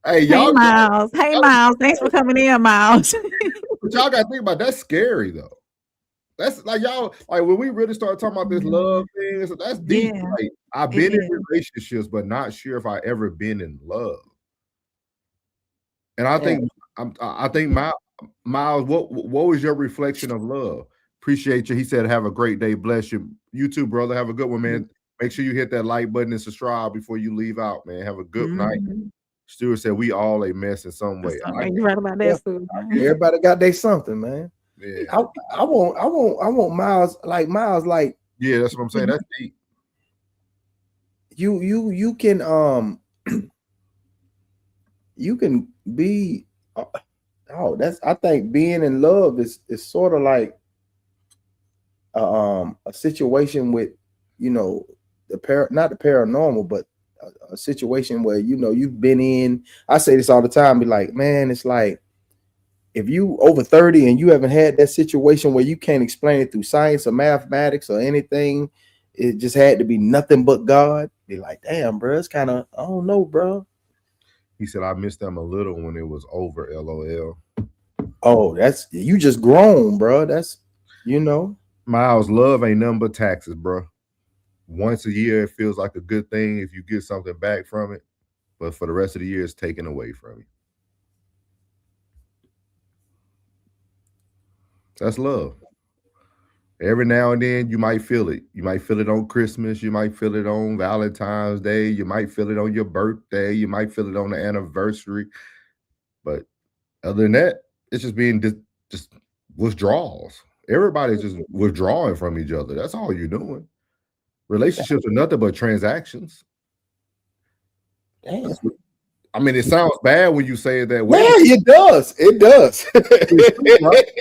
[SPEAKER 3] Hey,
[SPEAKER 2] Hey,
[SPEAKER 3] y'all,
[SPEAKER 2] Miles. Hey, Miles. Thanks for coming in, Miles.
[SPEAKER 3] but y'all got to think about that's scary though. That's like y'all like when we really start talking about this love thing. That's deep.
[SPEAKER 2] Yeah,
[SPEAKER 3] Like I've been in relationships, but not sure if I ever been in love. And I think Miles, what was your reflection of love? Appreciate you. He said, "Have a great day. Bless you. You too, brother. Have a good one, man. Make sure you hit that like button and subscribe before you leave out, man. Have a good night." Stuart said, "We all a mess in some way."
[SPEAKER 2] You right about that, Stuart.
[SPEAKER 4] Everybody got their something, man.
[SPEAKER 3] Yeah.
[SPEAKER 4] I want Miles like
[SPEAKER 3] yeah, that's what I'm saying. That's deep.
[SPEAKER 4] You can you can be I think being in love is sort of like a situation with, you know, not the paranormal, but a situation where, you know, you've been in. I say this all the time, be like, man, it's like if you over 30 and you haven't had that situation where you can't explain it through science or mathematics or anything, it just had to be nothing but God. Be like, damn, bro, it's kind of, I don't know, bro.
[SPEAKER 3] He said, I missed them a little when it was over, LOL.
[SPEAKER 4] Oh, that's, you just grown, bro. That's, you know.
[SPEAKER 3] Miles, love ain't nothing but taxes, bro. Once a year, it feels like a good thing if you get something back from it. But for the rest of the year, it's taken away from you. That's love. Every now and then, you might feel it. You might feel it on Christmas. You might feel it on Valentine's Day. You might feel it on your birthday. You might feel it on the anniversary. But other than that, it's just being just withdrawals. Everybody's just withdrawing from each other. That's all you're doing. Relationships are nothing but transactions.
[SPEAKER 4] Damn.
[SPEAKER 3] I mean, it sounds bad when you say it that way.
[SPEAKER 4] Yeah, it does. It does.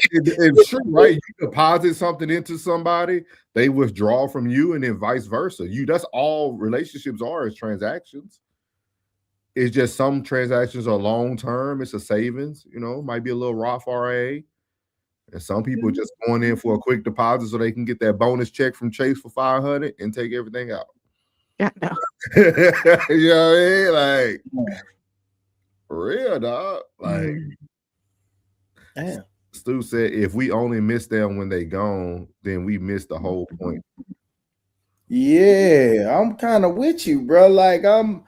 [SPEAKER 3] It's true, right? You deposit something into somebody, they withdraw from you, and then vice versa. That's all relationships are, is transactions. It's just some transactions are long term. It's a savings, you know, might be a little Roth RA. And some people are just going in for a quick deposit so they can get that bonus check from Chase for $500 and take everything out.
[SPEAKER 2] Yeah, no.
[SPEAKER 3] You know what I mean? Like, for real, dog. Like,
[SPEAKER 4] damn.
[SPEAKER 3] Stu said, if we only miss them when they gone, then we miss the whole point.
[SPEAKER 4] Yeah, I'm kind of with you, bro. Like, I'm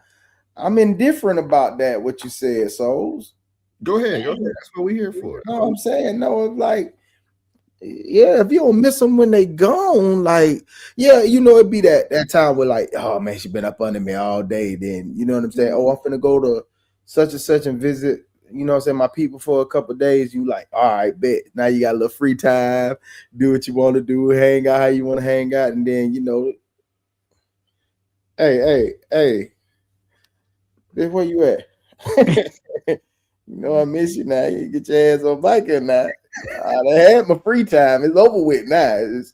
[SPEAKER 4] indifferent about that, what you said, Souls.
[SPEAKER 3] Go ahead. That's what we're here for.
[SPEAKER 4] No, I'm saying, no, like, yeah, if you don't miss them when they gone, like, yeah, you know, it'd be that time where, like, oh man, she been up under me all day. Then, you know what I'm saying? Oh, I'm finna go to such and such and visit, you know what I'm saying, my people for a couple of days. You like, all right, bet. Now you got a little free time, do what you want to do, hang out how you want to hang out, and then, you know, hey, this where you at? You know I miss you now. You get your ass on bike here now. I had my free time. It's over with now. It's,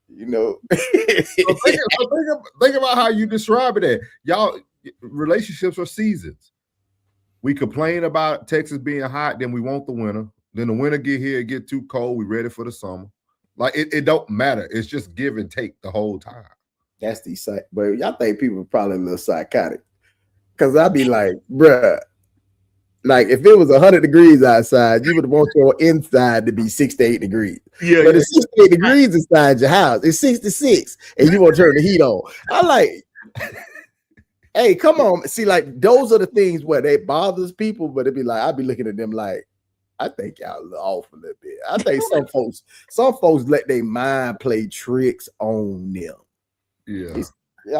[SPEAKER 4] you know.
[SPEAKER 3] Think about how you describe it. Y'all, relationships are seasons. We complain about Texas being hot, then we want the winter. Then the winter get here, it get too cold. We ready for the summer. Like it don't matter. It's just give and take the whole time.
[SPEAKER 4] That's the site. But y'all think people are probably a little psychotic. Cause I'd be like, bruh. Like if it was 100 degrees outside, you would want your inside to be 68 degrees.
[SPEAKER 3] Yeah,
[SPEAKER 4] but it's 68 degrees inside your house. It's 66, and you want to turn the heat on. I like, hey, come on. See, like those are the things where they bothers people, but it'd be like I'd be looking at them like, I think y'all off a little bit. I think some folks let their mind play tricks on them.
[SPEAKER 3] Yeah,
[SPEAKER 4] I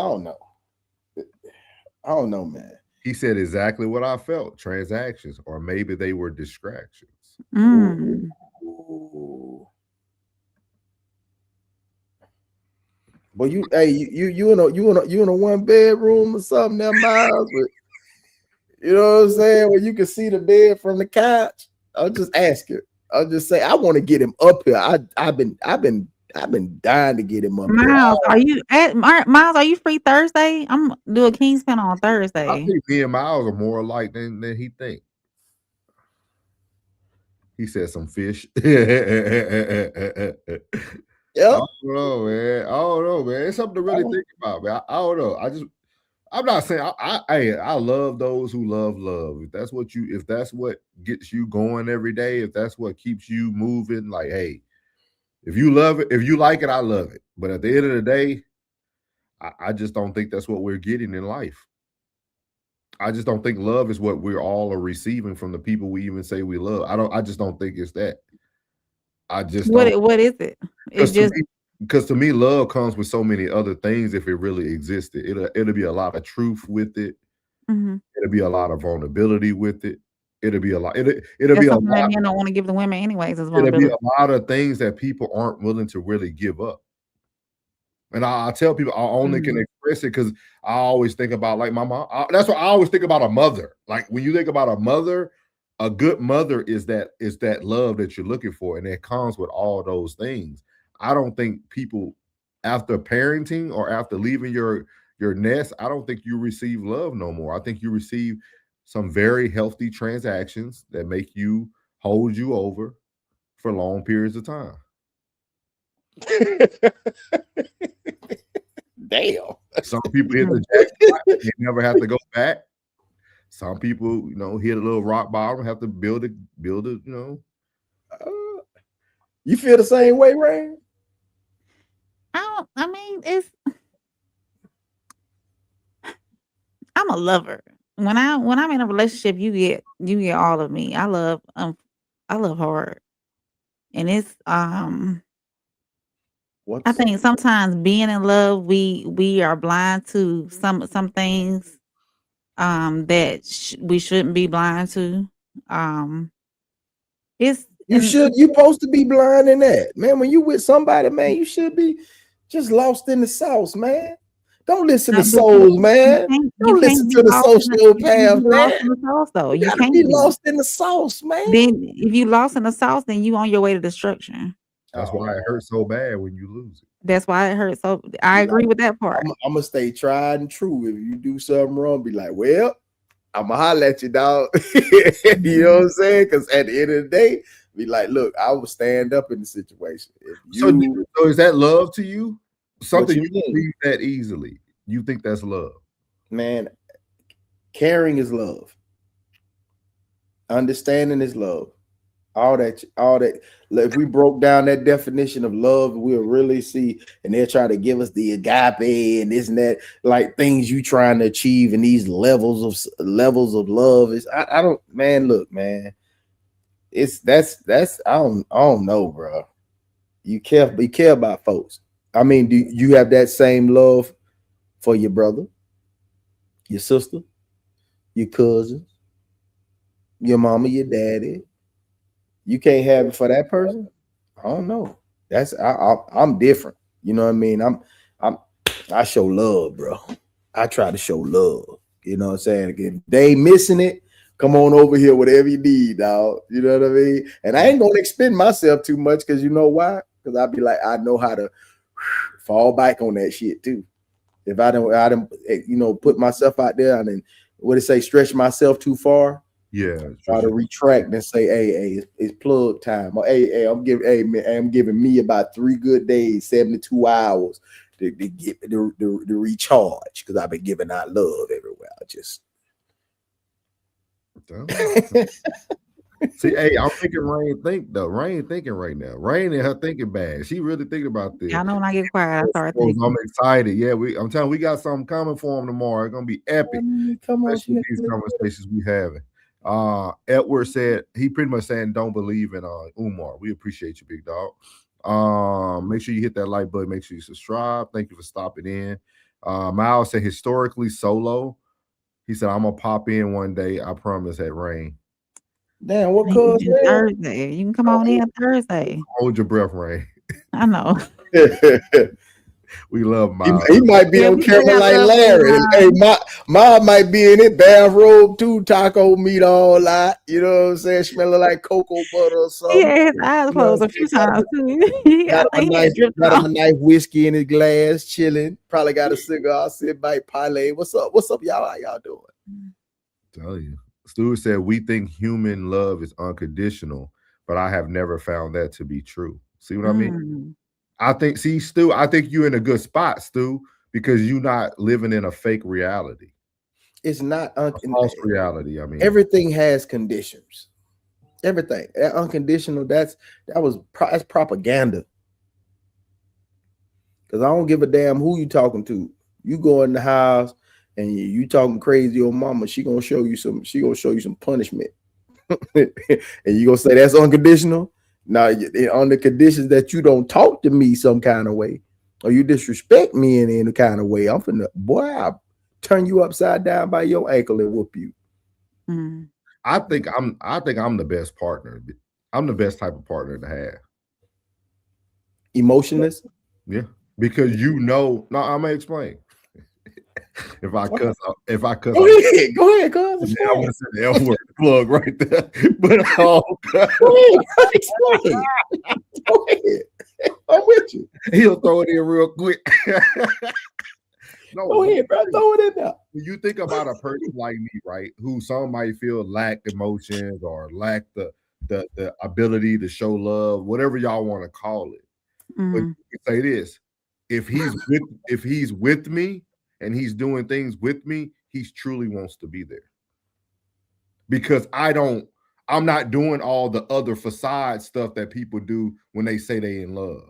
[SPEAKER 4] don't know, man.
[SPEAKER 3] He said exactly what I felt. Transactions, or maybe they were distractions.
[SPEAKER 4] Ooh. Well, you in a one bedroom or something there, Miles. But, you know what I'm saying? Where you can see the bed from the couch. I'll just ask you. I'll just say I want to get him up here. I've been dying to get him up
[SPEAKER 2] Miles,
[SPEAKER 4] here.
[SPEAKER 2] Miles, are you free Thursday? I'm do a King's Pen on Thursday.
[SPEAKER 3] I think me and Miles are more alike than he think. He said some fish.
[SPEAKER 4] Yep.
[SPEAKER 3] I don't know, man. It's something to really think about, man. I don't know. I'm not saying I love those who love. If that's what gets you going every day, if that's what keeps you moving, like, hey, if you love it, if you like it, I love it. But at the end of the day, I just don't think that's what we're getting in life. I just don't think love is what we're all are receiving from the people we even say we love. I just don't think it's that.
[SPEAKER 2] What is it? It's just
[SPEAKER 3] because to me, love comes with so many other things. If it really existed, it'll be a lot of truth with it.
[SPEAKER 2] Mm-hmm.
[SPEAKER 3] It'll be a lot of vulnerability with it. It'll be a lot. It'll
[SPEAKER 2] That's
[SPEAKER 3] be a
[SPEAKER 2] something that
[SPEAKER 3] lot.
[SPEAKER 2] men don't want to give the women anyways. Is
[SPEAKER 3] It'll be
[SPEAKER 2] vulnerability.
[SPEAKER 3] a lot of things that people aren't willing to really give up. And I tell people I only can express it because I always think about like my mom. That's what I always think about a mother. Like when you think about a mother, a good mother is that love that you're looking for, and it comes with all those things. I don't think people after parenting or after leaving your nest, I don't think you receive love no more. I think you receive some very healthy transactions that make you hold you over for long periods of time.
[SPEAKER 4] Damn.
[SPEAKER 3] Some people hit the jackpot, they never have to go back. Some people, hit a little rock bottom, have to build it, you
[SPEAKER 4] feel the same way, Ray?
[SPEAKER 2] I mean, I'm a lover. When I'm in a relationship, you get all of me. I love hard. And it's I think sometimes being in love, we are blind to some things that we shouldn't be blind to.
[SPEAKER 4] You're supposed to be blind in that, man. When you with somebody, man, you should be just lost in the sauce, man. Don't listen to souls, man. Don't listen to the sociopath, man. You gotta be lost in the sauce, man.
[SPEAKER 2] Then if you lost in the sauce, then you on your way to destruction.
[SPEAKER 3] That's why it hurts so bad when you lose it.
[SPEAKER 2] That's why it hurts. So I agree with that part.
[SPEAKER 4] I'm gonna stay tried and true. If you do something wrong, be like, well, I'm gonna holler at you, dog. You know what I'm saying? Because at the end of the day, be like, look, I will stand up in the situation.
[SPEAKER 3] So is that love to you? Something you believe that easily? You think that's love?
[SPEAKER 4] Man, caring is love. Understanding is love. All that. If we broke down that definition of love, we'll really see. And they'll try to give us the agape and this and that, like things you trying to achieve in these levels of love. I don't, man. Look, man. That's I don't know, bro. You care about folks. I mean, do you have that same love for your brother, your sister, your cousin, your mama, your daddy? You can't have it for that person? I don't know. I'm different. You know what I mean? I show love, bro. I try to show love. You know what I'm saying? If they ain't missing it, come on over here, whatever you need, dog. You know what I mean? And I ain't gonna expend myself too much because you know why? Because I'll be like, I know how to fall back on that shit too. If I don't, put myself out there and then stretch myself too far.
[SPEAKER 3] Yeah,
[SPEAKER 4] try to retract and say, hey, it's plug time. Or hey, I'm giving me about 3 good days, 72 hours to get the recharge because I've been giving out love everywhere.
[SPEAKER 3] See, hey, I'm thinking Rain thinking right now. Rain and her thinking bad. She really thinking about this.
[SPEAKER 2] I know when I get quiet, I start thinking.
[SPEAKER 3] I'm excited. Yeah, I'm telling you, we got something coming for him tomorrow. It's gonna be epic. Especially these conversations we having. Edward said he pretty much saying don't believe in Umar. We appreciate you, big dog. Make sure you hit that like button. Make sure you subscribe. Thank you for stopping in. Miles said historically solo. He said I'm gonna pop in one day. I promise. At Rain.
[SPEAKER 4] Damn, what cause
[SPEAKER 2] Thursday? You can come on in Thursday.
[SPEAKER 3] Hold your breath, Rain.
[SPEAKER 2] I know.
[SPEAKER 3] We love Miles.
[SPEAKER 4] He might be on camera like Larry. Hey, Mom might be in it, bathrobe too, taco meat all lot. You know what I'm saying? Smelling like cocoa butter or something.
[SPEAKER 2] Yeah, his eyes closed a few times too.
[SPEAKER 4] Got him a nice whiskey in his glass, chilling. Probably got a cigar, sit back, parlay. What's up? What's up, y'all? How y'all doing?
[SPEAKER 3] Tell you. Stu said we think human love is unconditional, but I have never found that to be true. See what I mean? I think, Stu, I think you're in a good spot, Stu, because you're not living in a fake reality.
[SPEAKER 4] It's not
[SPEAKER 3] false reality. I mean,
[SPEAKER 4] everything has conditions. Everything that unconditional. That's propaganda. Because I don't give a damn who you talking to. You go in the house and you talking crazy to your mama, she gonna show you some punishment. And you gonna say that's unconditional? Now, on the conditions that you don't talk to me some kind of way, or you disrespect me in any kind of way, I'm finna, boy, I'll turn you upside down by your ankle and whoop you.
[SPEAKER 2] Mm.
[SPEAKER 3] I think I'm the best partner. I'm the best type of partner to have.
[SPEAKER 4] Emotionless?
[SPEAKER 3] Yeah. Because no, I'm gonna explain. If I cuss,
[SPEAKER 4] go ahead, cuz.
[SPEAKER 3] Yeah, I want to say the F word plug right there. But
[SPEAKER 4] go ahead, explain. Go ahead. I'm with you.
[SPEAKER 3] He'll throw it in real quick. No,
[SPEAKER 4] go ahead, bro. Throw it in there.
[SPEAKER 3] When you think about a person like me, right, who some might feel lack emotions or lack the ability to show love, whatever y'all want to call it.
[SPEAKER 2] Mm.
[SPEAKER 3] But you can say this: if he's with me and he's doing things with me, he truly wants to be there. Because I'm not doing all the other facade stuff that people do when they say they in love.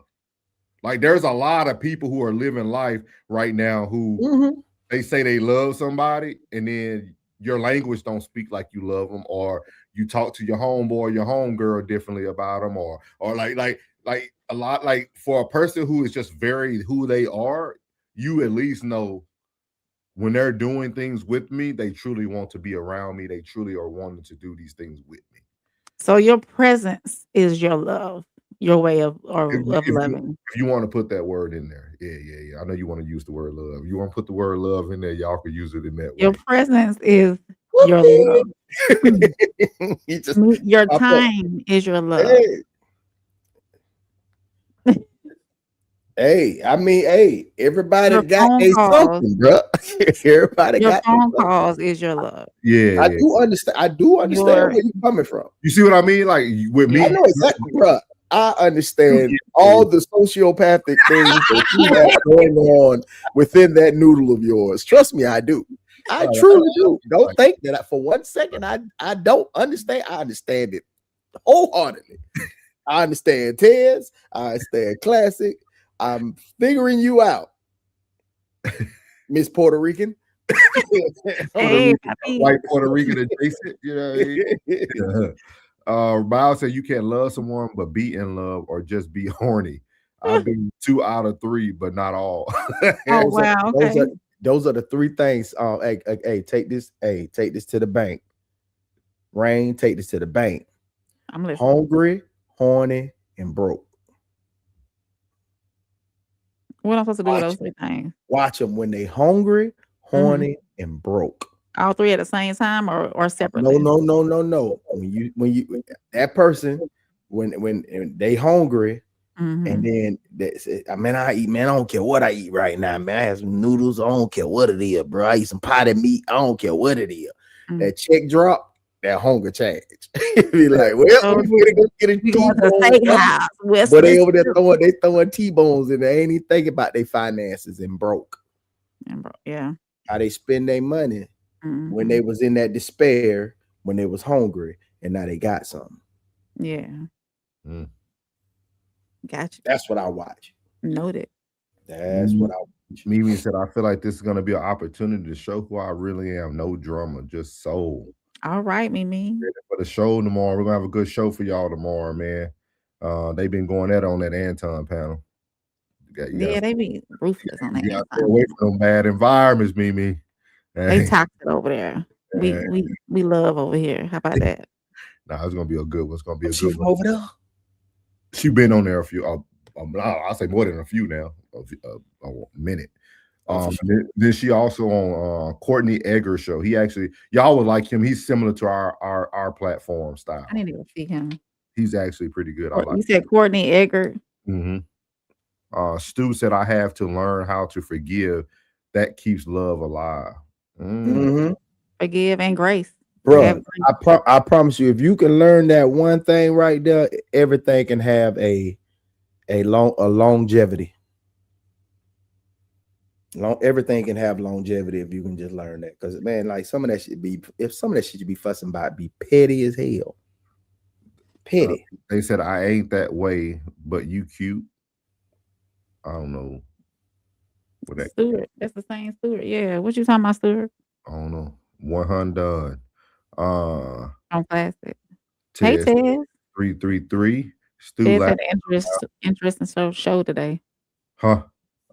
[SPEAKER 3] Like there's a lot of people who are living life right now who they say they love somebody and then your language don't speak like you love them, or you talk to your homeboy or your homegirl differently about them, or like a lot, like for a person who is just very who they are, you at least know when they're doing things with me, they truly want to be around me. They truly are wanting to do these things with me.
[SPEAKER 2] So your presence is your love, your way of loving.
[SPEAKER 3] If you want to put that word in there, yeah. I know you want to use the word love. You want to put the word love in there, y'all could use it in that way.
[SPEAKER 2] Your presence is your love. Your time is your love.
[SPEAKER 4] Hey, I mean, everybody got a something, bro. Everybody
[SPEAKER 2] your
[SPEAKER 4] got
[SPEAKER 2] phone calls is your love.
[SPEAKER 3] Yeah,
[SPEAKER 4] I do understand where you're coming from.
[SPEAKER 3] You see what I mean? Like with me,
[SPEAKER 4] I know exactly, bro. I understand all the sociopathic things that you have going on within that noodle of yours. Trust me, I do. I truly do. Don't think that for 1 second I don't understand. I understand it wholeheartedly. I understand Tez. I understand Classic. I'm figuring you out, Miss Puerto Rican.
[SPEAKER 3] White Puerto Rican adjacent, you know what I mean? Miles said you can't love someone but be in love or just be horny. I've been 2 out of 3, but not all.
[SPEAKER 2] Oh wow! Okay.
[SPEAKER 4] Those are the 3 things. Hey, take this. Hey, take this to the bank. Rain, take this to the bank.
[SPEAKER 2] I'm listening.
[SPEAKER 4] Hungry, horny, and broke.
[SPEAKER 2] What am I supposed to do with those 3 things?
[SPEAKER 4] Watch them when they hungry, horny, and broke.
[SPEAKER 2] All 3 at the same time, or separately?
[SPEAKER 4] No. When you that person when they hungry, and then they say, man, I eat, man. I don't care what I eat right now, man. I have some noodles. I don't care what it is, bro. I eat some potted meat. I don't care what it is. That check drop. That hunger change. Be like, well, we're gonna go get a T-bone. But they over there throwing T-bones and they ain't even thinking about their finances and broke.
[SPEAKER 2] Yeah.
[SPEAKER 4] How they spend their money when they was in that despair, when they was hungry, and now they got something.
[SPEAKER 2] Yeah. Gotcha.
[SPEAKER 4] That's what I watch.
[SPEAKER 2] Noted.
[SPEAKER 4] That's what I watch.
[SPEAKER 3] Mimi said, I feel like this is gonna be an opportunity to show who I really am. No drama, just soul.
[SPEAKER 2] All right, Mimi.
[SPEAKER 3] For the show tomorrow, we're gonna have a good show for y'all tomorrow, man. They've been going at it on that Anton panel.
[SPEAKER 2] They be ruthless on that.
[SPEAKER 3] You gotta stay away from them bad environments, Mimi.
[SPEAKER 2] They toxic over there. We love over here. How about that?
[SPEAKER 3] Nah, it's gonna be a good one. It's gonna be a
[SPEAKER 4] good one over there.
[SPEAKER 3] She been on there a few. I'll say more than a few now. A minute. Then she also on Courtney Egger show. He actually, y'all would like him. He's similar to our platform style.
[SPEAKER 2] I didn't even see him.
[SPEAKER 3] He's actually pretty good.
[SPEAKER 2] You said Courtney Egger.
[SPEAKER 3] Stu said, I have to learn how to forgive. That keeps love alive.
[SPEAKER 2] Forgive and grace.
[SPEAKER 4] Bro, I promise you, if you can learn that one thing right there, everything can have a longevity. Everything can have longevity if you can just learn that. Because man, like some of that should be fussing about, be petty as hell. Petty.
[SPEAKER 3] They said I ain't that way, but you cute. I don't know. What that
[SPEAKER 2] Stewart. That's the same Stewart. Yeah. What you talking about, Stewart?
[SPEAKER 3] I don't know. 100.
[SPEAKER 2] On Classic.
[SPEAKER 3] Hey,
[SPEAKER 2] Tez.
[SPEAKER 3] 333. Stu
[SPEAKER 2] Tez had an interesting show today.
[SPEAKER 3] Huh?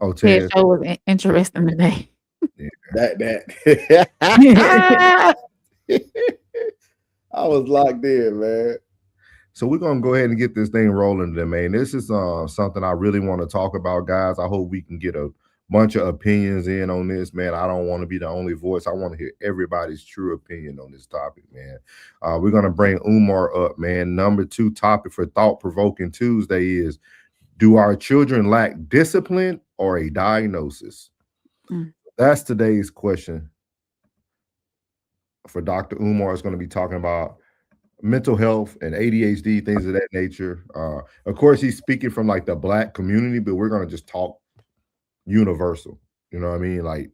[SPEAKER 3] Oh,
[SPEAKER 2] Tez show was interesting today.
[SPEAKER 3] Yeah.
[SPEAKER 4] That. I was locked in, man.
[SPEAKER 3] So we're gonna go ahead and get this thing rolling today, man. This is something I really want to talk about, guys. I hope we can get a bunch of opinions in on this, man. I don't want to be the only voice. I want to hear everybody's true opinion on this topic, man. We're gonna bring Umar up, man. Number 2 topic for Thought-Provoking Tuesday is: do our children lack discipline or a diagnosis? That's today's question. For Dr. Umar is going to be talking about mental health and ADHD, things of that nature. Of course, he's speaking from like the Black community, but we're going to just talk universal. You know what I mean? Like,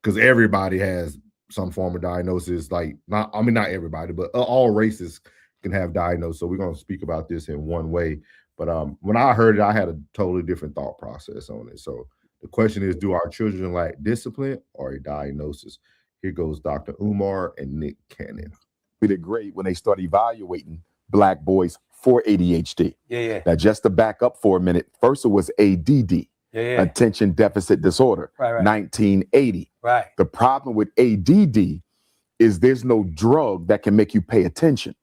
[SPEAKER 3] because everybody has some form of diagnosis. Like, not everybody, but all races can have diagnosis. So we're going to speak about this in one way. But when I heard it, I had a totally different thought process on it. So the question is, do our children lack discipline or a diagnosis? Here goes Dr. Umar and Nick Cannon.
[SPEAKER 10] We did great when they started evaluating Black boys for ADHD.
[SPEAKER 8] Yeah.
[SPEAKER 10] Now, just to back up for a minute, first it was ADD, Attention Deficit Disorder,
[SPEAKER 8] right.
[SPEAKER 10] 1980.
[SPEAKER 8] Right.
[SPEAKER 10] The problem with ADD is there's no drug that can make you pay attention.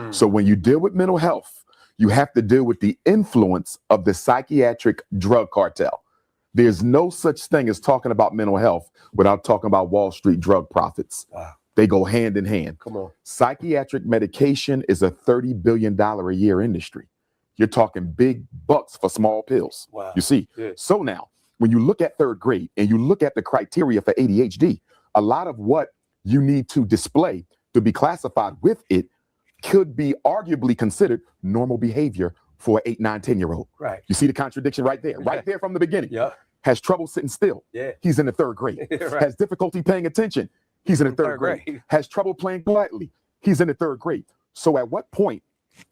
[SPEAKER 10] So when you deal with mental health, you have to deal with the influence of the psychiatric drug cartel. There's no such thing as talking about mental health without talking about Wall Street drug profits.
[SPEAKER 8] Wow.
[SPEAKER 10] They go hand in hand.
[SPEAKER 8] Come on.
[SPEAKER 10] Psychiatric medication is a $30 billion a year industry. You're talking big bucks for small pills.
[SPEAKER 8] Wow.
[SPEAKER 10] You see?
[SPEAKER 8] Yeah.
[SPEAKER 10] So now, when you look at 3rd grade and you look at the criteria for ADHD, a lot of what you need to display to be classified with it could be arguably considered normal behavior for an 8, 9, 10-year-old.
[SPEAKER 8] Right.
[SPEAKER 10] You see the contradiction right there, right there from the beginning.
[SPEAKER 8] Yeah.
[SPEAKER 10] Has trouble sitting still.
[SPEAKER 8] Yeah.
[SPEAKER 10] He's in the 3rd grade.
[SPEAKER 8] Right.
[SPEAKER 10] Has difficulty paying attention. He's in the third grade. Has trouble playing quietly. He's in the 3rd grade. So at what point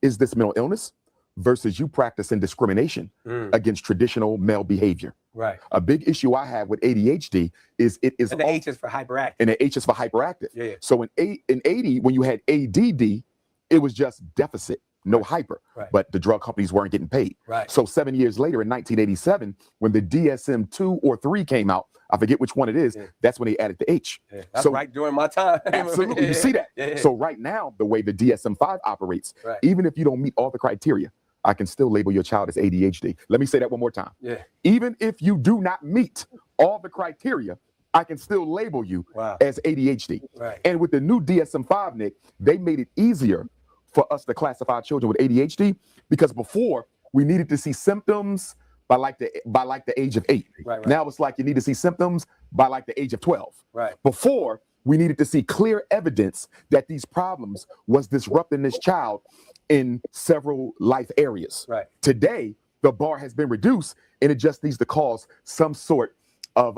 [SPEAKER 10] is this mental illness versus you practicing discrimination against traditional male behavior?
[SPEAKER 8] Right.
[SPEAKER 10] A big issue I have with ADHD is it is—
[SPEAKER 8] and the H is for hyperactive.
[SPEAKER 10] And the H is for hyperactive.
[SPEAKER 8] Yeah.
[SPEAKER 10] So in 80, when you had ADD, it was just deficit, no hyper.
[SPEAKER 8] Right.
[SPEAKER 10] But the drug companies weren't getting paid.
[SPEAKER 8] Right.
[SPEAKER 10] So 7 years later, in 1987, when the DSM-2 or 3 came out, I forget which one it is, that's when they added the H.
[SPEAKER 8] Yeah. That's right during my time.
[SPEAKER 10] Absolutely. You see that?
[SPEAKER 8] Yeah.
[SPEAKER 10] So right now, the way the DSM-5 operates, even if you don't meet all the criteria, I can still label your child as ADHD. Let me say that one more time.
[SPEAKER 8] Yeah.
[SPEAKER 10] Even if you do not meet all the criteria, I can still label you as ADHD.
[SPEAKER 8] Right.
[SPEAKER 10] And with the new DSM-5, Nick, they made it easier for us to classify children with ADHD, because before we needed to see symptoms by like the age of 8.
[SPEAKER 8] Right.
[SPEAKER 10] Now it's like you need to see symptoms by like the age of 12.
[SPEAKER 8] Right.
[SPEAKER 10] Before, we needed to see clear evidence that these problems was disrupting this child in several life areas.
[SPEAKER 8] Right.
[SPEAKER 10] Today, the bar has been reduced, and it just needs to cause some sort of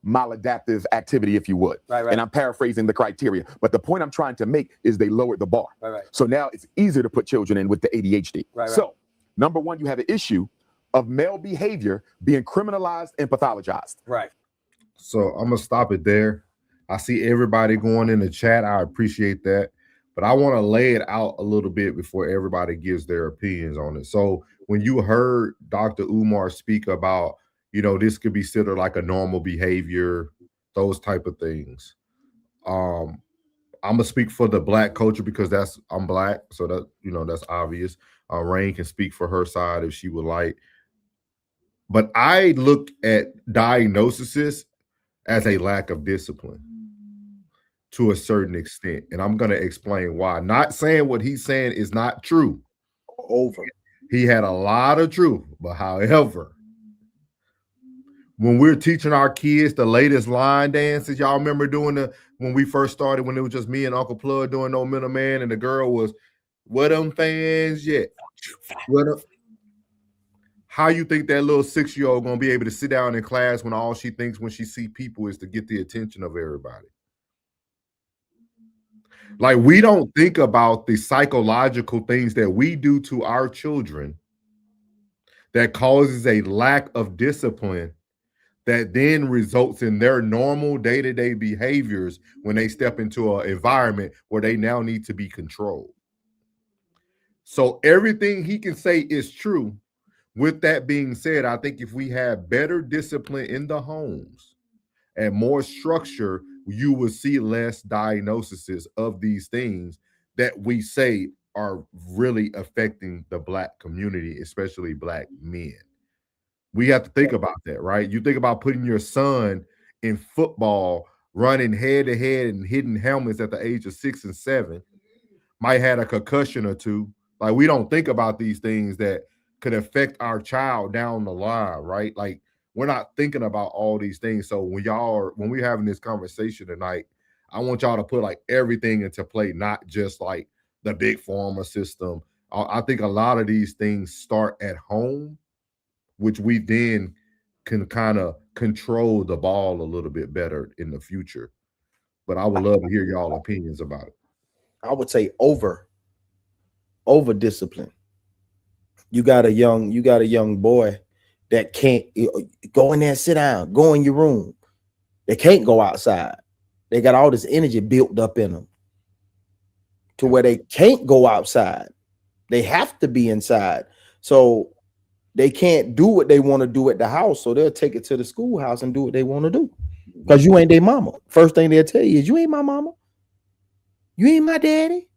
[SPEAKER 10] maladaptive activity, if you would.
[SPEAKER 8] Right.
[SPEAKER 10] And I'm paraphrasing the criteria, but the point I'm trying to make is they lowered the bar.
[SPEAKER 8] Right.
[SPEAKER 10] So now it's easier to put children in with the ADHD.
[SPEAKER 8] Right.
[SPEAKER 10] So, number one, you have an issue of male behavior being criminalized and pathologized.
[SPEAKER 8] Right.
[SPEAKER 3] So I'm gonna stop it there. I see everybody going in the chat. I appreciate that, but I want to lay it out a little bit before everybody gives their opinions on it. So when you heard Dr. Umar speak about, this could be considered like a normal behavior, those type of things. I'm gonna speak for the Black culture because I'm Black, so that that's obvious. Rain can speak for her side if she would like. But I look at diagnoses as a lack of discipline to a certain extent. And I'm going to explain why. Not saying what he's saying is not true. He had a lot of truth. But however, when we're teaching our kids the latest line dances, y'all remember doing when we first started, when it was just me and Uncle Plug doing No Middleman, and the girl was, "What them fans yet?" how you think that little 6-year-old gonna be able to sit down in class when all she thinks when she see people is to get the attention of everybody? Like, we don't think about the psychological things that we do to our children that causes a lack of discipline that then results in their normal day-to-day behaviors when they step into an environment where they now need to be controlled. So everything he can say is true. With that being said, I think if we have better discipline in the homes and more structure, you will see less diagnoses of these things that we say are really affecting the Black community, especially Black men. We have to think about that, right? You think about putting your son in football, running head to head and hitting helmets at the age of 6 and 7, might have a concussion or two. Like, we don't think about these things that could affect our child down the line, right? Like, we're not thinking about all these things. So when we're having this conversation tonight, I want y'all to put like everything into play, not just like the big pharma system. I think a lot of these things start at home, which we then can kind of control the ball a little bit better in the future. But I would love to hear y'all opinions about it.
[SPEAKER 4] I would say over discipline. You got a young boy that can't go in there and sit down, go in your room. They can't go outside. They got all this energy built up in them to where they can't go outside. They have to be inside. So they can't do what they want to do at the house. So they'll take it to the schoolhouse and do what they want to do. Because you ain't their mama. First thing they'll tell you is, you ain't my mama. You ain't my daddy.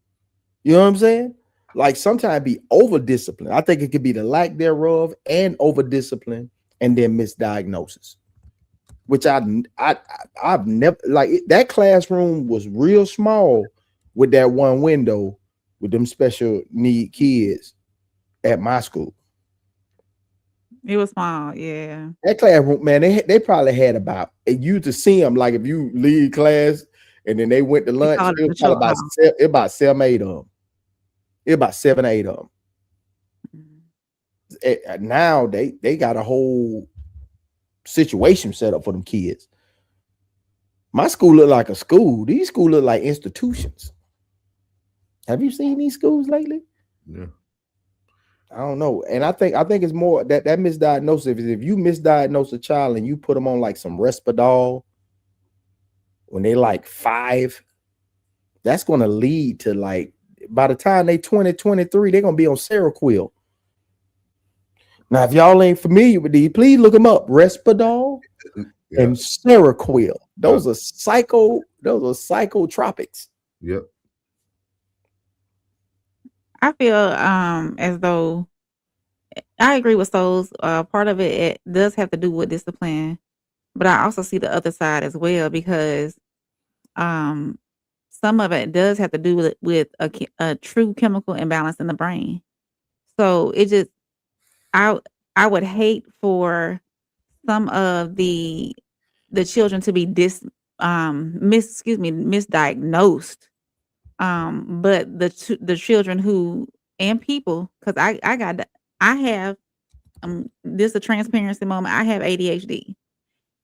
[SPEAKER 4] You know what I'm saying? Like, sometimes be over discipline. I think it could be the lack thereof and over discipline and then misdiagnosis. Which I've never, like, that classroom was real small with that one window with them special need kids at my school.
[SPEAKER 2] It was small, yeah.
[SPEAKER 4] That classroom, man, they probably had about, you to see them, like if you leave class and then they went to lunch, it was probably about 7, 8 of them. It about 7, 8 of them. Now they got a whole situation set up for them kids. My school looked like a school. These schools look like institutions. Have you seen these schools lately?
[SPEAKER 3] Yeah.
[SPEAKER 4] I don't know. And I think it's more that misdiagnosis. If you misdiagnose a child and you put them on like some Risperdal when they like 5, that's going to lead to, like, by the time they 20, 23, they're going to be on Seroquel. Now, if y'all ain't familiar with these, please look them up. Risperdal and Seroquel. Those are psychotropics.
[SPEAKER 3] Yep.
[SPEAKER 2] I feel as though I agree with Souls. Part of it does have to do with discipline, but I also see the other side as well, because some of it does have to do with a true chemical imbalance in the brain. So it just, I would hate for some of the children to be misdiagnosed. But the children who and people, because I have this is a transparency moment. I have ADHD,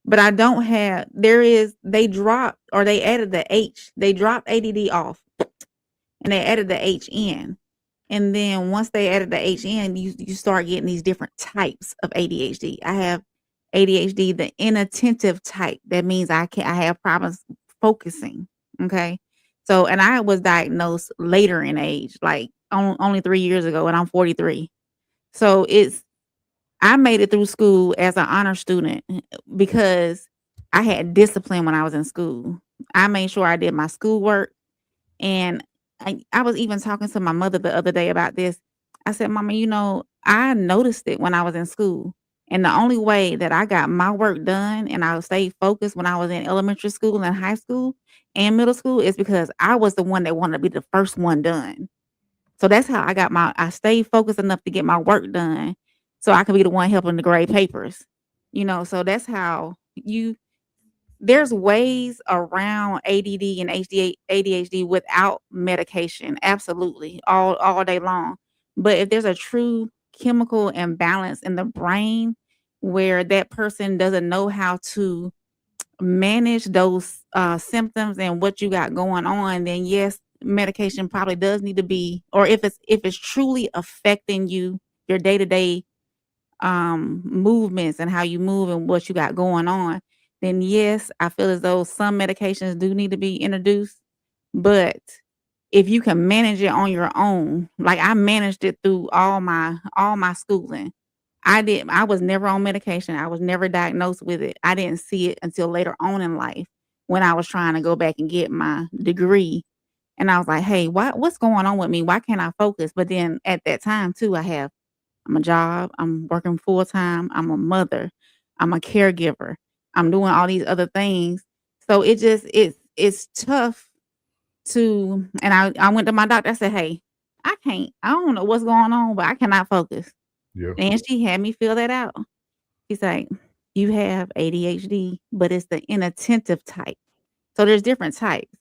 [SPEAKER 2] but I don't have. They dropped, or they added the H. They dropped ADD off, and they added the H in. And then once they added the H in, you start getting these different types of ADHD. I have ADHD, the inattentive type. That means I have problems focusing. Okay. So, and I was diagnosed later in age, like only 3 years ago, and I'm 43. So I made it through school as an honor student because I had discipline when I was in school. I made sure I did my schoolwork. And I was even talking to my mother the other day about this. I said, Mama, I noticed it when I was in school. And the only way that I got my work done and I stayed focused when I was in elementary school and high school and middle school is because I was the one that wanted to be the first one done. So that's how I stayed focused enough to get my work done so I could be the one helping to grade papers. So that's how there's ways around ADD and ADHD without medication. Absolutely. All day long. But if there's a true chemical imbalance in the brain where that person doesn't know how to manage those symptoms and what you got going on, then yes, medication probably does need to be, or if it's truly affecting you, your day-to-day movements and how you move and what you got going on, then yes, I feel as though some medications do need to be introduced. But if you can manage it on your own, like I managed it through all my schooling. I was never on medication. I was never diagnosed with it. I didn't see it until later on in life when I was trying to go back and get my degree. And I was like, hey, what's going on with me? Why can't I focus? But then at that time too, I'm a job, I'm working full time, I'm a mother, I'm a caregiver, I'm doing all these other things. So it's tough to, and I went to my doctor. I said, hey, I don't know what's going on, but I cannot focus.
[SPEAKER 3] Yeah.
[SPEAKER 2] And she had me fill that out. She's like, you have ADHD, but it's the inattentive type. So there's different types.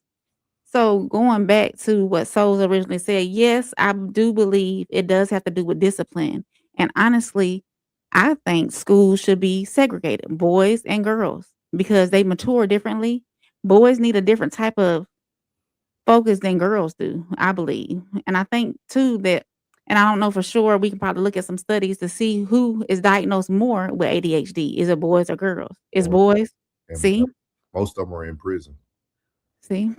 [SPEAKER 2] So going back to what Souls originally said, yes, I do believe it does have to do with discipline. And honestly, I think schools should be segregated, boys and girls, because they mature differently. Boys need a different type of focus than girls do, I believe. And I think too that, and I don't know for sure, we can probably look at some studies to see who is diagnosed more with ADHD. Is it boys or girls? It's boys.
[SPEAKER 3] And
[SPEAKER 2] See?
[SPEAKER 3] most of them are in prison.
[SPEAKER 2] See?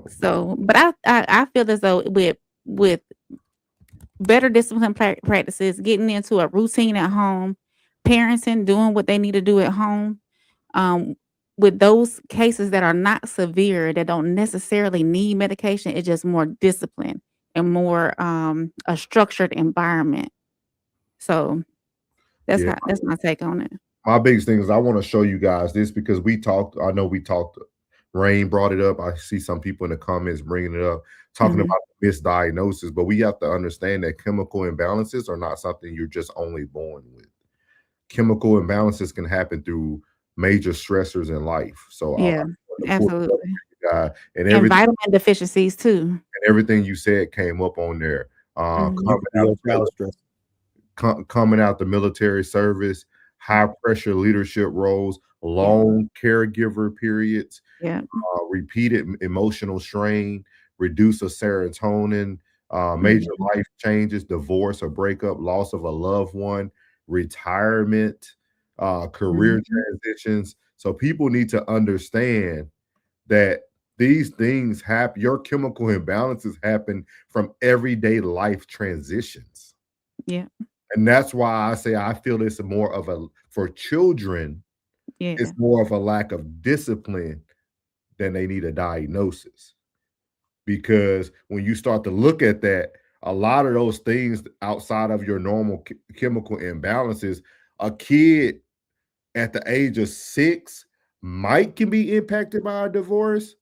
[SPEAKER 2] So, but I feel as though with better discipline practices, getting into a routine at home, parenting, doing what they need to do at home, with those cases that are not severe, that don't necessarily need medication, it's just more discipline and more a structured environment. So that's my take on it.
[SPEAKER 3] My biggest thing is I want to show you guys this because I know we talked. Rain brought it up. I see some people in the comments bringing it up, talking about misdiagnosis, but we have to understand that chemical imbalances are not something you're just only born with. Chemical imbalances can happen through major stressors in life. So
[SPEAKER 2] yeah, absolutely.
[SPEAKER 3] And
[SPEAKER 2] vitamin deficiencies too.
[SPEAKER 3] And everything you said came up on there. Coming out the military service, high pressure leadership roles, long caregiver periods, repeated emotional strain, reduce of serotonin, major life changes, divorce or breakup, loss of a loved one, retirement, career transitions. So people need to understand that these things happen. Your chemical imbalances happen from everyday life transitions.
[SPEAKER 2] Yeah.
[SPEAKER 3] And that's why I say I feel it's more of for children, it's more of a lack of discipline than they need a diagnosis. Because when you start to look at that, a lot of those things outside of your normal chemical imbalances, a kid at the age of 6 can be impacted by a divorce.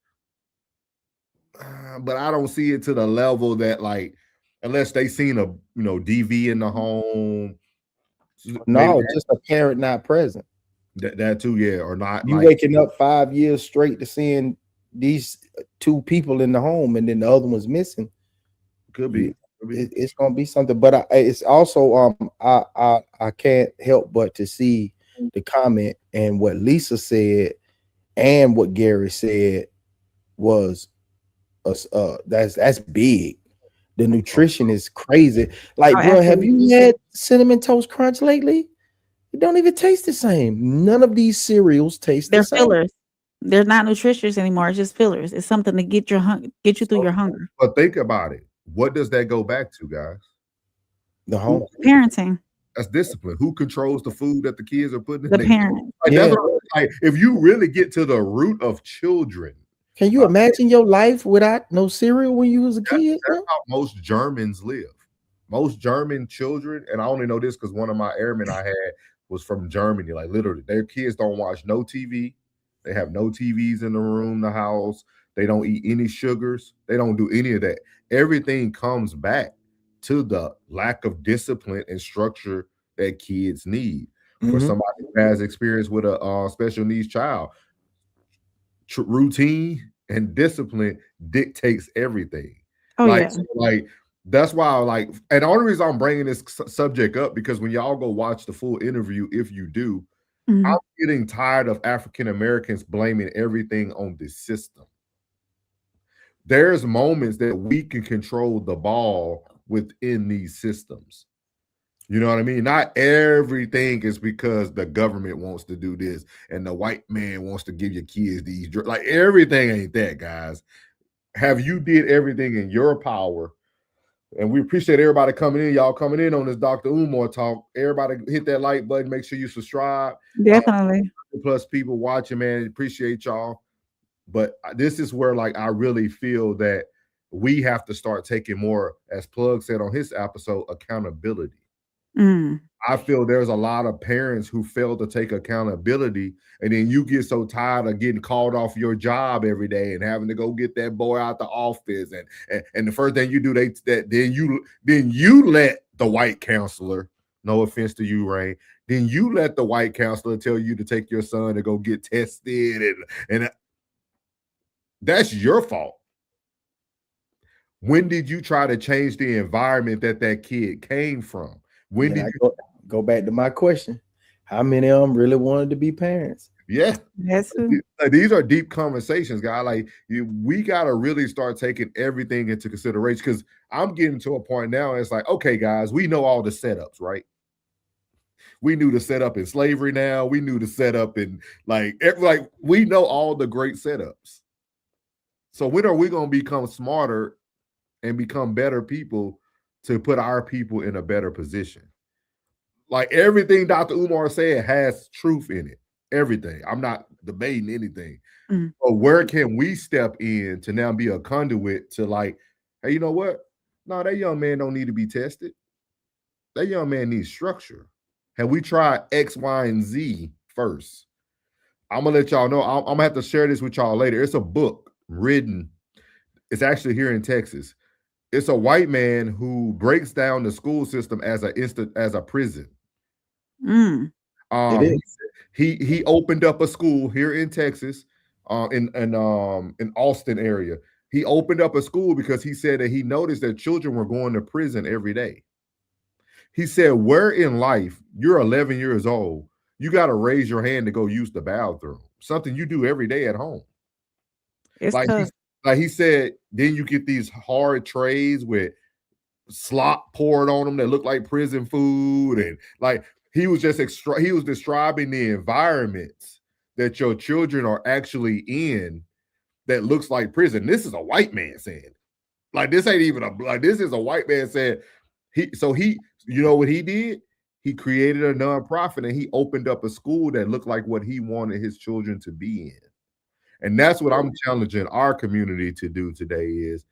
[SPEAKER 3] But I don't see it to the level that, like, unless they seen a DV in the home.
[SPEAKER 4] No, just a parent not present.
[SPEAKER 3] That too, yeah, or not.
[SPEAKER 4] You waking up 5 years straight to seeing these 2 people in the home, and then the other one's missing.
[SPEAKER 3] Could be.
[SPEAKER 4] It's gonna be something, but it's also I can't help but to see the comment and what Lisa said and what Gary said was that's big. The nutrition is crazy. Like, bro, have you had Cinnamon Toast Crunch lately? It don't even taste the same. None of these cereals taste the same.
[SPEAKER 2] They're fillers. They're not nutritious anymore. It's just fillers. It's something to get you through your hunger.
[SPEAKER 3] But think about it. What does that go back to, guys?
[SPEAKER 4] The home.
[SPEAKER 2] Parenting.
[SPEAKER 3] That's discipline. Who controls the food that the kids are putting in?
[SPEAKER 2] The parent.
[SPEAKER 3] Like, if you really get to the root of children.
[SPEAKER 4] Can you imagine your life without no cereal when you was a kid?
[SPEAKER 3] That's how most Germans live. Most German children, and I only know this because one of my airmen I had was from Germany. Like, literally, their kids don't watch no TV. They have no TVs in the room, the house. They don't eat any sugars. They don't do any of that. Everything comes back to the lack of discipline and structure that kids need. For somebody who has experience with a special needs child, routine and discipline dictates everything. Like That's why, like, and the only reason I'm bringing this subject up because when y'all go watch the full interview, if you do, I'm getting tired of African Americans blaming everything on the system. There's moments that we can control the ball within these systems. You know what I mean? Not everything is because the government wants to do this and the white man wants to give your kids these drugs. Like, everything ain't that, guys. Have you did everything in your power? And we appreciate everybody coming in. Y'all coming in on this Dr. Umar talk. Everybody hit that like button. Make sure you subscribe.
[SPEAKER 2] Definitely.
[SPEAKER 3] Plus people watching, man. Appreciate y'all. But this is where, like, I really feel that we have to start taking more, as Plug said on his episode, accountability. I feel there's a lot of parents who fail to take accountability, and then you get so tired of getting called off your job every day and having to go get that boy out the office, and the first thing you do, then you let the white counselor, no offense to you, Rain, then you let the white counselor tell you to take your son to go get tested, and that's your fault. When did you try to change the environment that kid came from? When did you
[SPEAKER 4] go back to my question? How many of them really wanted to be parents?
[SPEAKER 3] Yeah,
[SPEAKER 2] yes.
[SPEAKER 3] These are deep conversations, guys. Like, we got to really start taking everything into consideration, because I'm getting to a point now. It's like, okay, guys, we know all the setups, right? We knew the setup in slavery. Now we knew the setup in like we know all the great setups. So when are we going to become smarter and become better people to put our people in a better position? Like, everything Dr. Umar said has truth in it. Everything. I'm not debating anything. But where can we step in to now be a conduit to, like, hey, you know what? No, that young man don't need to be tested. That young man needs structure. Have we tried X, Y, and Z first? I'm going to let y'all know. I'm going to have to share this with y'all later. It's a book written. It's actually here in Texas. It's a white man who breaks down the school system as a prison. He opened up a school here in Texas, in Austin area. He opened up a school because he said that he noticed that children were going to prison every day. He said, where in life, you're 11 years old, you got to raise your hand to go use the bathroom, something you do every day at home.
[SPEAKER 2] It's tough.
[SPEAKER 3] Like he said, then you get these hard trays with slop poured on them that look like prison food. And like, he was describing the environments that your children are actually in that looks like prison. This is a white man saying, like, this ain't even this is a white man saying, you know what he did? He created a nonprofit and he opened up a school that looked like what he wanted his children to be in. And that's what I'm challenging our community to do today is,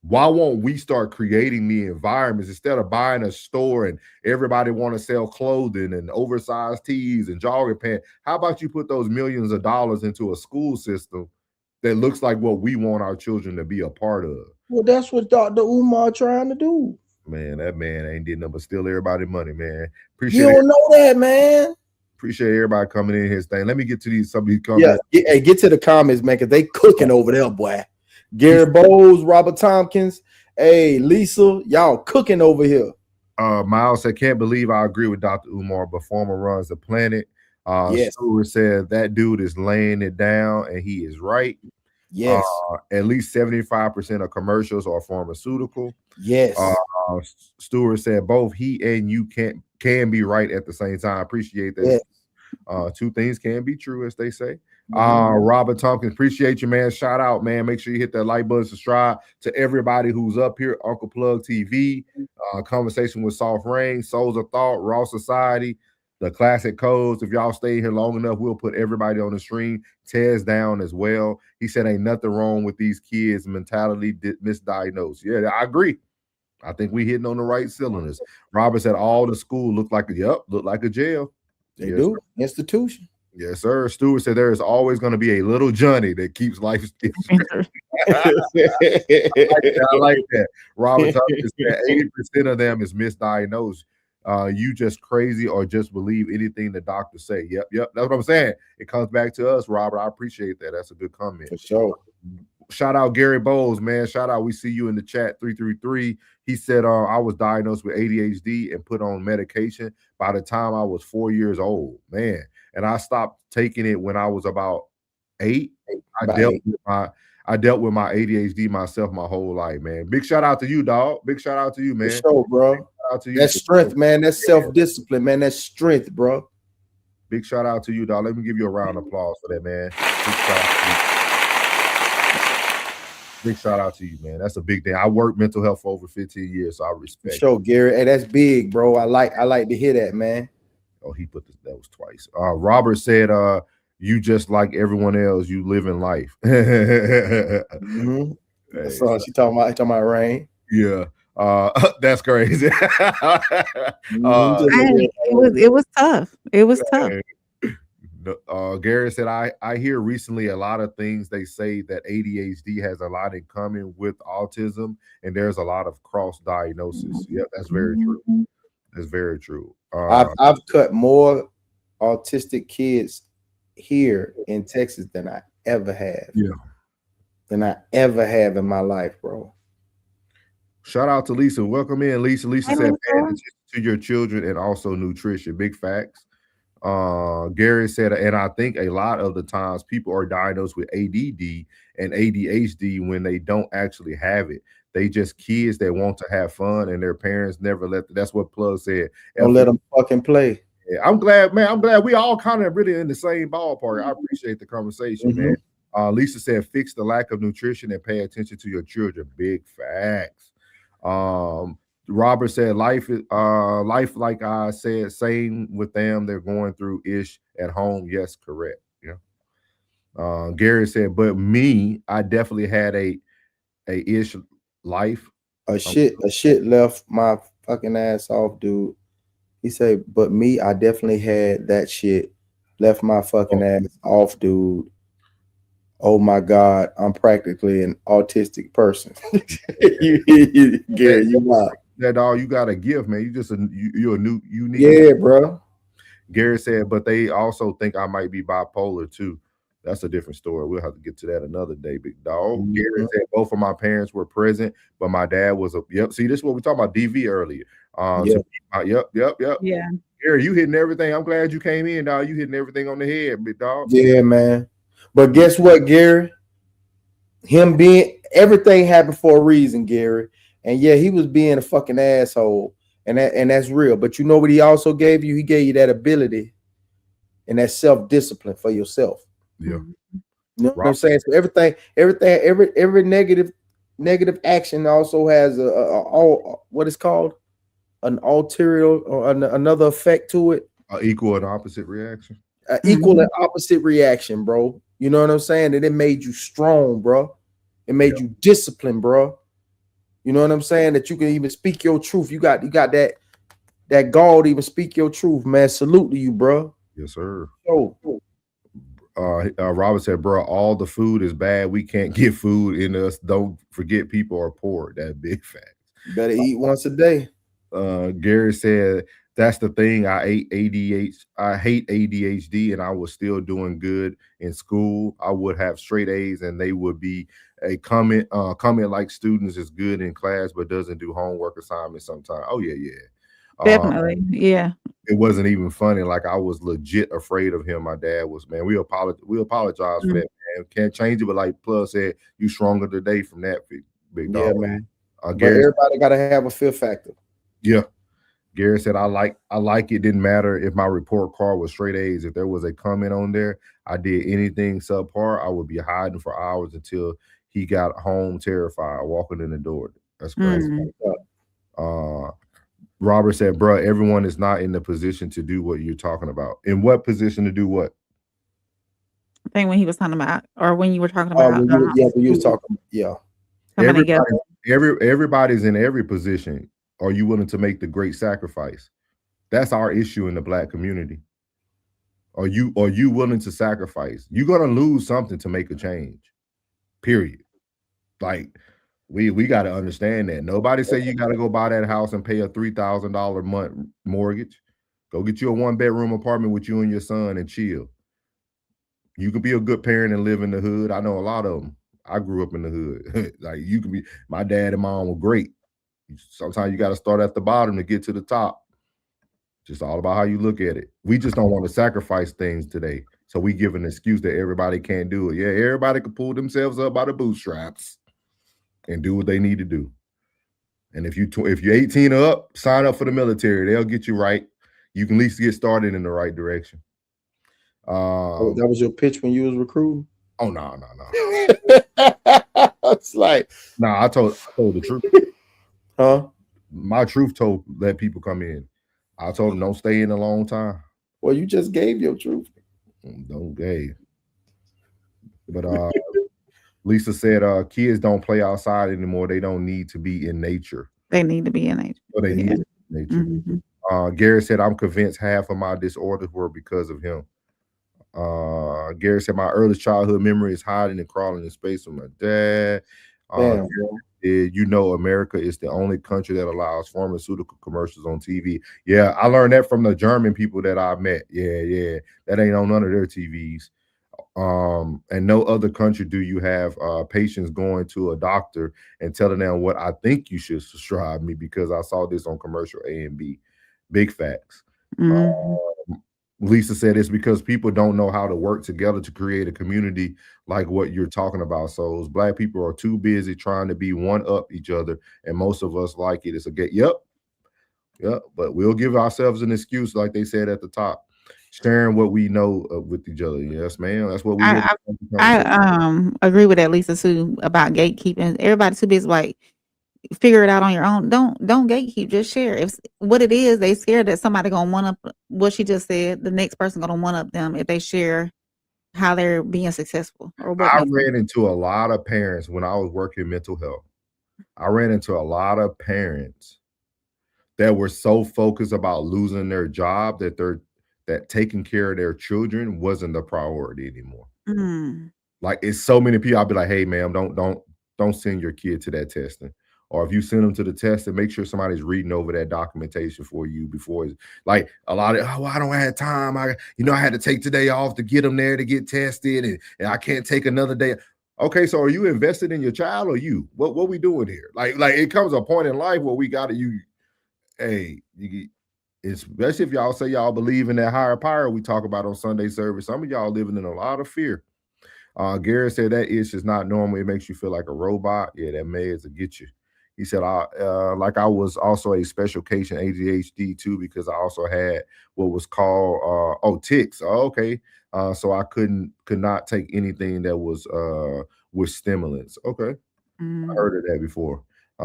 [SPEAKER 3] why won't we start creating the environments instead of buying a store and everybody want to sell clothing and oversized tees and jogging pants? How about you put those millions of dollars into a school system that looks like what we want our children to be a part of?
[SPEAKER 4] Well, that's what Dr. Umar trying to do.
[SPEAKER 3] Man, that man ain't did nothing but steal everybody money, man.
[SPEAKER 4] You don't know that, man.
[SPEAKER 3] Appreciate everybody coming in his thing. Let me get to some of these comments.
[SPEAKER 4] Yeah, hey, get to the comments, man, because they cooking over there, boy. Gary Bowles, Robert Tompkins, hey, Lisa, y'all cooking over here.
[SPEAKER 3] Miles said, can't believe I agree with Dr. Umar, but former runs the planet.
[SPEAKER 4] Yes.
[SPEAKER 3] Stewart said that dude is laying it down, and he is right.
[SPEAKER 4] Yes.
[SPEAKER 3] At least 75% of commercials are pharmaceutical.
[SPEAKER 4] Yes.
[SPEAKER 3] Stewart said both he and you can be right at the same time. Appreciate that. Yes. Two things can be true, as they say. Robert Tompkins, appreciate you, man. Shout out, man. Make sure you hit that like button, subscribe to everybody who's up here. Uncle Plug TV, Conversation with Soft Rain, Souls of Thought, Raw Society, the Classic Codes. If y'all stay here long enough, we'll put everybody on the stream. Tez down as well. He said ain't nothing wrong with these kids' mentality misdiagnosed. Yeah, I agree. I think we hitting on the right cylinders. Robert said all the school look like a jail.
[SPEAKER 4] They do. Institution.
[SPEAKER 3] Yes, sir. Stewart said there is always going to be a little Johnny that keeps life. I like that. Robert said 80% of them is misdiagnosed. You just crazy or just believe anything the doctors say. Yep. That's what I'm saying. It comes back to us, Robert. I appreciate that. That's a good comment.
[SPEAKER 4] For sure.
[SPEAKER 3] shout out Gary Bowles, man. Shout out. We see you in the chat 333. He said, I was diagnosed with ADHD and put on medication by the time I was 4 years old, man. And I stopped taking it when I was about 8. I dealt with my ADHD myself my whole life, man. Big shout out to you, dog. Big shout out to you, man.
[SPEAKER 4] For sure, bro. Shout out to you. That's strength, man. That's self-discipline, man. That's strength, bro.
[SPEAKER 3] Big shout out to you, dog. Let me give you a round of applause for that, man. Big shout out to you, man. That's a big thing. I worked mental health for over 15 years, so I respect.
[SPEAKER 4] For sure, Gary. Hey, that's big, bro. I like to hear that, man.
[SPEAKER 3] Oh, he put this. That was twice. Robert said, "You just like everyone else. You live in life."
[SPEAKER 4] Mm-hmm. Hey, so she talking about rain.
[SPEAKER 3] Yeah. That's crazy.
[SPEAKER 2] It was tough. It was tough.
[SPEAKER 3] Gary said, I hear recently a lot of things they say that ADHD has a lot in common with autism, and there's a lot of cross diagnosis. Yeah, that's very true. That's very true.
[SPEAKER 4] I've cut more autistic kids here in Texas than I ever have.
[SPEAKER 3] Yeah.
[SPEAKER 4] Than I ever have in my life, bro.
[SPEAKER 3] Shout out to Lisa. Welcome in, Lisa. Lisa said, pay attention to your children and also nutrition. Big facts. Gary said, and I think a lot of the times people are diagnosed with ADD and ADHD when they don't actually have it. They just kids that want to have fun, and their parents never let them. That's what Plug said.
[SPEAKER 4] Don't let them fucking play.
[SPEAKER 3] Yeah, I'm glad, man. I'm glad we all kind of really in the same ballpark. I appreciate the conversation, man. Lisa said, fix the lack of nutrition and pay attention to your children. Big facts. Robert said, life, like I said, same with them. They're going through ish at home. Yes, correct. Yeah. Gary said, but me, I definitely had a ish life.
[SPEAKER 4] A shit left my fucking ass off, dude. He said, but me, I definitely had that shit left my fucking ass off, dude. Oh my God, I'm practically an autistic person. Gary, you not.
[SPEAKER 3] That all you got a gift, man. You just you're a new unique.
[SPEAKER 4] Yeah, bro.
[SPEAKER 3] Gary said, but they also think I might be bipolar too. That's a different story. We'll have to get to that another day, big dog. Gary said both of my parents were present, but my dad was a yep. See, this is what we talked about DV earlier. Yep.
[SPEAKER 2] Yeah.
[SPEAKER 3] Gary, you hitting everything. I'm glad you came in, dog. You hitting everything on the head, big dog.
[SPEAKER 4] Yeah, man. But guess what, Gary? Him being everything happened for a reason, Gary. And yeah, he was being a fucking asshole, and that's real. But you know what he also gave you? He gave you that ability and that self-discipline for yourself.
[SPEAKER 3] Yeah.
[SPEAKER 4] You know what I'm saying? So every negative action also has what is called an ulterior or another effect to it.
[SPEAKER 3] Equal and opposite reaction.
[SPEAKER 4] Equal and opposite reaction, bro. You know what I'm saying? And it made you strong, bro. It made you disciplined, bro. You know what I'm saying? That you can even speak your truth. You got that gall to even speak your truth, man. Salute to you, bro.
[SPEAKER 3] Yes, sir.
[SPEAKER 4] Oh.
[SPEAKER 3] Robert said, bro, all the food is bad. We can't get food in us. Don't forget people are poor. That big fact.
[SPEAKER 4] Better eat once a day.
[SPEAKER 3] Gary said, that's the thing. I hate ADHD, and I was still doing good in school. I would have straight A's, and they would be a comment like students is good in class, but doesn't do homework assignments sometimes. Oh, yeah.
[SPEAKER 2] Definitely. Yeah.
[SPEAKER 3] It wasn't even funny. Like, I was legit afraid of him. My dad was, man. We apologize for that, man. Can't change it, but like Plus said, you stronger today from that big dog.
[SPEAKER 4] Yeah, man. Gary, everybody gotta have a fear factor.
[SPEAKER 3] Yeah. Gary said, I like it. Didn't matter if my report card was straight A's. If there was a comment on there, I did anything subpar, I would be hiding for hours until he got home terrified, walking in the door. That's crazy. Robert said, bro, everyone is not in the position to do what you're talking about. In what position to do what?
[SPEAKER 2] I think when he was talking about, or when you were talking about.
[SPEAKER 4] You was talking,
[SPEAKER 3] Everybody's in every position. Are you willing to make the great sacrifice? That's our issue in the Black community. Are you willing to sacrifice? You're gonna lose something to make a change. Period. Like, we got to understand that. Nobody say you got to go buy that house and pay a $3,000 a month mortgage. Go get you a 1-bedroom apartment with you and your son and chill. You could be a good parent and live in the hood. I know a lot of them. I grew up in the hood. Like you can be, my dad and mom were great. Sometimes you got to start at the bottom to get to the top. Just all about how you look at it. We just don't want to sacrifice things today. So we give an excuse that everybody can't do it. Yeah, everybody can pull themselves up by the bootstraps and do what they need to do. And if you're 18 or up, sign up for the military. They'll get you right. You can at least get started in the right direction.
[SPEAKER 4] That was your pitch when you was recruiting?
[SPEAKER 3] Oh no.
[SPEAKER 4] It's like,
[SPEAKER 3] I told the truth.
[SPEAKER 4] Huh?
[SPEAKER 3] My truth told let people come in. I told them don't stay in a long time.
[SPEAKER 4] Well, you just gave your truth.
[SPEAKER 3] Don't gave. But Lisa said kids don't play outside anymore. They don't need to be in nature.
[SPEAKER 2] They need to be in nature.
[SPEAKER 3] Or they need to be in nature. Mm-hmm. Gary said, I'm convinced half of my disorders were because of him. Gary said, my earliest childhood memory is hiding and crawling in space with my dad. You know, America is the only country that allows pharmaceutical commercials on TV. Yeah, I learned that from the German people that I met. Yeah. That ain't on none of their TVs. And no other country do you have patients going to a doctor and telling them what I think you should prescribe me because I saw this on commercial A and B. Big facts. Lisa said it's because people don't know how to work together to create a community like what you're talking about. So Black people are too busy trying to be one up each other, and most of us like it. It's a get. Yep. But we'll give ourselves an excuse, like they said at the top, sharing what we know with each other. Yes, ma'am. That's what we.
[SPEAKER 2] I agree with that, Lisa, too, about gatekeeping. Everybody's too busy like figure it out on your own. Don't gatekeep, just share. If what it is, they scared that somebody gonna one up what she just said, the next person gonna one up them if they share how they're being successful. Or what
[SPEAKER 3] I ran into a lot of parents when I was working mental health. I ran into a lot of parents that were so focused about losing their job that taking care of their children wasn't the priority anymore. Like it's so many people. I'll be like, hey, ma'am, don't send your kid to that testing. Or if you send them to the test, and make sure somebody's reading over that documentation for you before it's like a lot of, I don't have time. I had to take today off to get them there to get tested, and I can't take another day. Okay, so are you invested in your child or you? What we doing here? Like it comes a point in life where we got to especially if y'all say y'all believe in that higher power we talk about on Sunday service. Some of y'all living in a lot of fear. Gary said that itch is not normal. It makes you feel like a robot. Yeah, that meds will get you. He said, I was also a special case in ADHD too, because I also had what was called tics. Okay. So I could not take anything that was with stimulants. Okay. I heard of that before.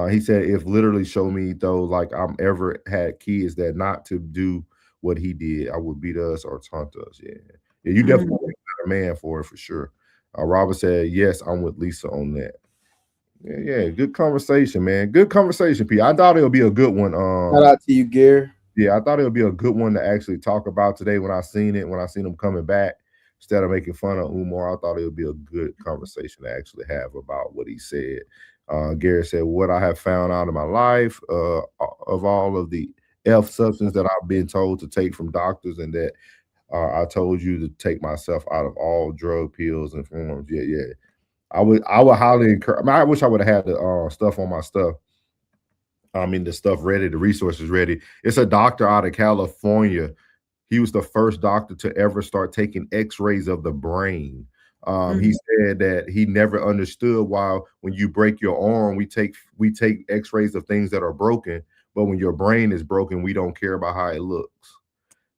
[SPEAKER 3] He said, if literally show me though, like I'm ever had kids that not to do what he did, I would beat us or taunt us. Yeah, you definitely a better man for it for sure. Robert said, yes, I'm with Lisa on that. Yeah, good conversation, man. Good conversation, P. I thought it would be a good one.
[SPEAKER 4] Shout out to you, Gary.
[SPEAKER 3] Yeah, I thought it would be a good one to actually talk about today when I seen him coming back. Instead of making fun of Umar, I thought it would be a good conversation to actually have about what he said. Gary said, what I have found out in my life of all of the F substance that I've been told to take from doctors, and that I told you to take myself out of all drug pills and forms. Yeah. I would highly encourage. I wish I would have had the stuff on my stuff. I mean, the stuff ready, the resources ready. It's a doctor out of California. He was the first doctor to ever start taking X-rays of the brain. He said that he never understood why when you break your arm, we take X-rays of things that are broken, but when your brain is broken, we don't care about how it looks.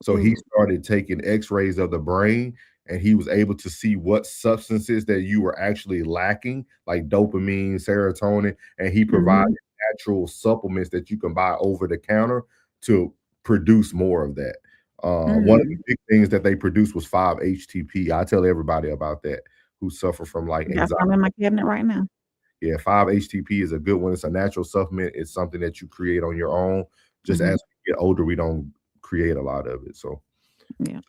[SPEAKER 3] So he started taking X-rays of the brain, and he was able to see what substances that you were actually lacking, like dopamine, serotonin, and he provided natural supplements that you can buy over the counter to produce more of that. One of the big things that they produced was 5-HTP. I tell everybody about that who suffer from like anxiety.
[SPEAKER 2] I'm in my cabinet right now.
[SPEAKER 3] Yeah, 5-HTP is a good one. It's a natural supplement. It's something that you create on your own. Just as we get older, we don't create a lot of it. So
[SPEAKER 2] yeah.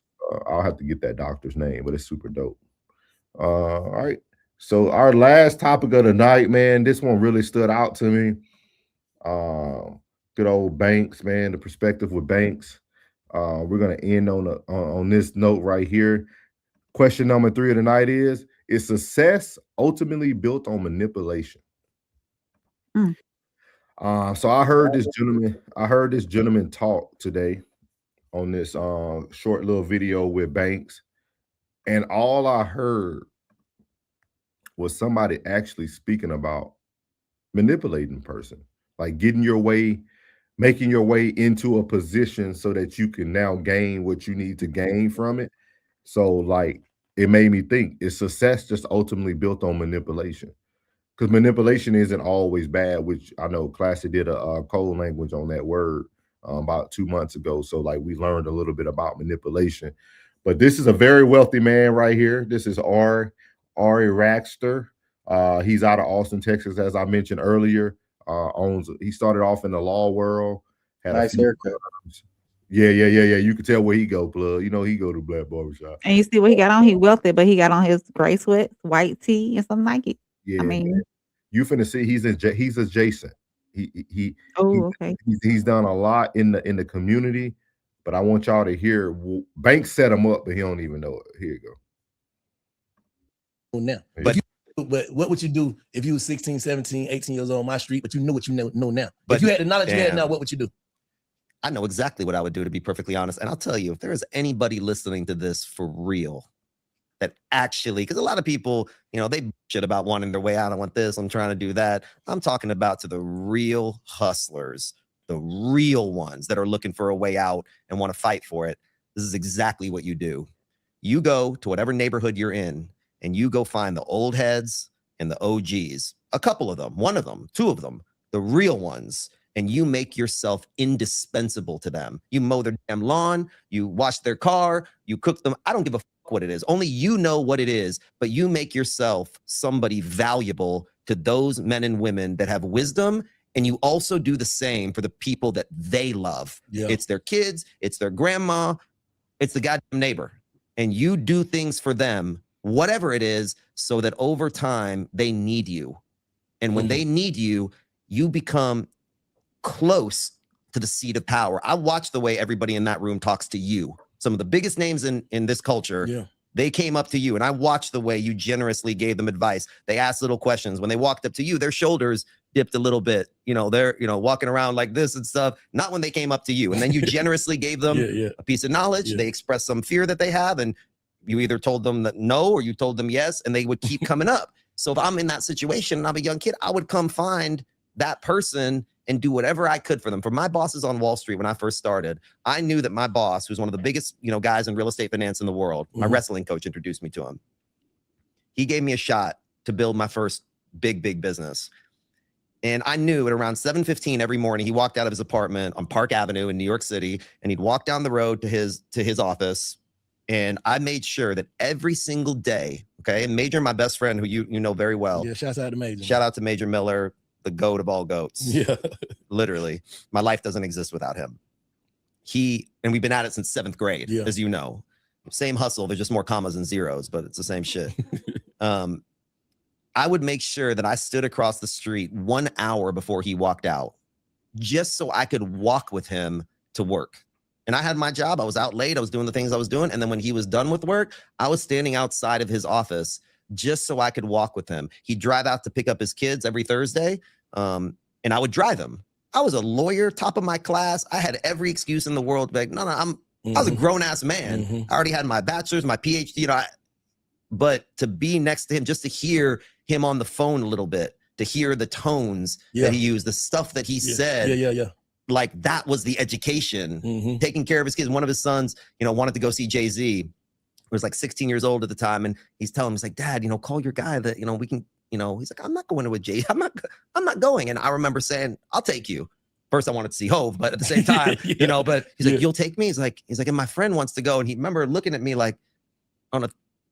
[SPEAKER 3] I'll have to get that doctor's name, but it's super dope. All right. So our last topic of the night, man, this one really stood out to me. Good old banks, man, the perspective with banks. We're going to end on this note right here. Question number 3 of the night is Is success ultimately built on manipulation? So I heard this gentleman talk today on this short little video with Banks, and all I heard was somebody actually speaking about manipulating a person, like making your way into a position so that you can now gain what you need to gain from it. So like it made me think, is success just ultimately built on manipulation? Because manipulation isn't always bad, which I know Classy did a code language on that word about 2 months ago. So like we learned a little bit about manipulation. But this is a very wealthy man right here. This is Ari Rastegar. He's out of Austin, Texas, as I mentioned earlier. He started off in the law world. Had
[SPEAKER 4] nice haircut.
[SPEAKER 3] Yeah. You can tell where he go, plug. You know he go to Black Barbershop.
[SPEAKER 2] And you see what he got on? He wealthy, but he got on his gray sweats, white tee, and some Nike.
[SPEAKER 3] Yeah,
[SPEAKER 2] I mean,
[SPEAKER 3] man. You finna see he's adjacent.
[SPEAKER 2] Okay.
[SPEAKER 3] He's done a lot in the community, but I want y'all to hear. Banks set him up, but he don't even know it. Here you go.
[SPEAKER 11] Now, but what would you do if you was 16, 17, 18 years old on my street, but you knew what you know now? But if you had the knowledge you had now, what would you do?
[SPEAKER 12] I know exactly what I would do, to be perfectly honest. And I'll tell you, if there is anybody listening to this for real, that actually, because a lot of people, they shit about wanting their way out. I want this, I'm trying to do that. I'm talking about to the real hustlers, the real ones that are looking for a way out and want to fight for it. This is exactly what you do. You go to whatever neighborhood you're in and you go find the old heads and the OGs, a couple of them, one of them, two of them, the real ones, and you make yourself indispensable to them. You mow their damn lawn, you wash their car, you cook them. I don't give a fuck what it is. Only you know what it is, but you make yourself somebody valuable to those men and women that have wisdom, and you also do the same for the people that they love. Yeah. It's their kids, it's their grandma, it's the goddamn neighbor. And you do things for them, whatever it is, so that over time they need you. And when they need you, you become close to the seat of power. I watch the way everybody in that room talks to you. Some of the biggest names in this culture, they came up to you, and I watched the way you generously gave them advice. They asked little questions. When they walked up to you, their shoulders dipped a little bit. They're walking around like this and stuff. Not when they came up to you. And then you generously gave them a piece of knowledge. They expressed some fear that they have, and you either told them that no, or you told them yes, and they would keep coming up. So if I'm in that situation and I'm a young kid, I would come find that person and do whatever I could for them. For my bosses on Wall Street, when I first started, I knew that my boss, who's one of the biggest, guys in real estate finance in the world, my wrestling coach introduced me to him. He gave me a shot to build my first big business. And I knew at around 7:15 every morning, he walked out of his apartment on Park Avenue in New York City, and he'd walk down the road to his office. And I made sure that every single day, okay, and Major, my best friend, who you know very well.
[SPEAKER 11] Yeah, shout out to Major.
[SPEAKER 12] Shout out to Major Miller, the goat of all goats.
[SPEAKER 11] Yeah.
[SPEAKER 12] Literally. My life doesn't exist without him. And we've been at it since 7th grade, as you know. Same hustle, there's just more commas and zeros, but it's the same shit. I would make sure that I stood across the street 1 hour before he walked out, just so I could walk with him to work. And I had my job. I was out late. I was doing the things I was doing. And then when he was done with work, I was standing outside of his office just so I could walk with him. He'd drive out to pick up his kids every Thursday, and I would drive him. I was a lawyer, top of my class. I had every excuse in the world to be like, no, I was a grown-ass man. I already had my bachelor's, my PhD, but to be next to him, just to hear him on the phone a little bit, to hear the tones that he used, the stuff that he said. Like that was the education, taking care of his kids. One of his sons, wanted to go see Jay-Z. He was like 16 years old at the time. And he's telling him, he's like, Dad, call your guy that, we can, he's like, I'm not going to a Jay. I'm not going. And I remember saying, I'll take you. First, I wanted to see Hove, but at the same time, but he's like, you'll take me? He's like, and my friend wants to go. And he remember looking at me like,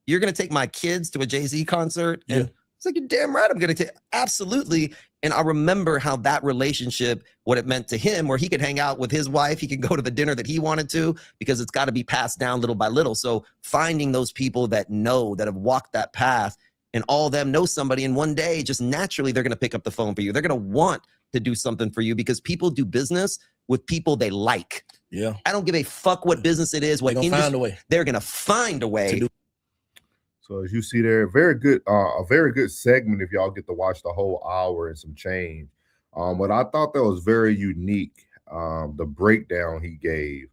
[SPEAKER 12] you're going to take my kids to a Jay-Z concert? And it's like, you're damn right, I'm going to take, absolutely. And I remember how that relationship, what it meant to him, where he could hang out with his wife, he could go to the dinner that he wanted to, because it's got to be passed down little by little. So finding those people that have walked that path, and all of them know somebody, and one day, just naturally, they're going to pick up the phone for you. They're going to want to do something for you, because people do business with people they like. Yeah. I don't give a fuck what business it is, what industry. They're going to find a way.
[SPEAKER 3] So as you see there, a very good segment if y'all get to watch the whole hour and some change. But I thought that was very unique. The breakdown he gave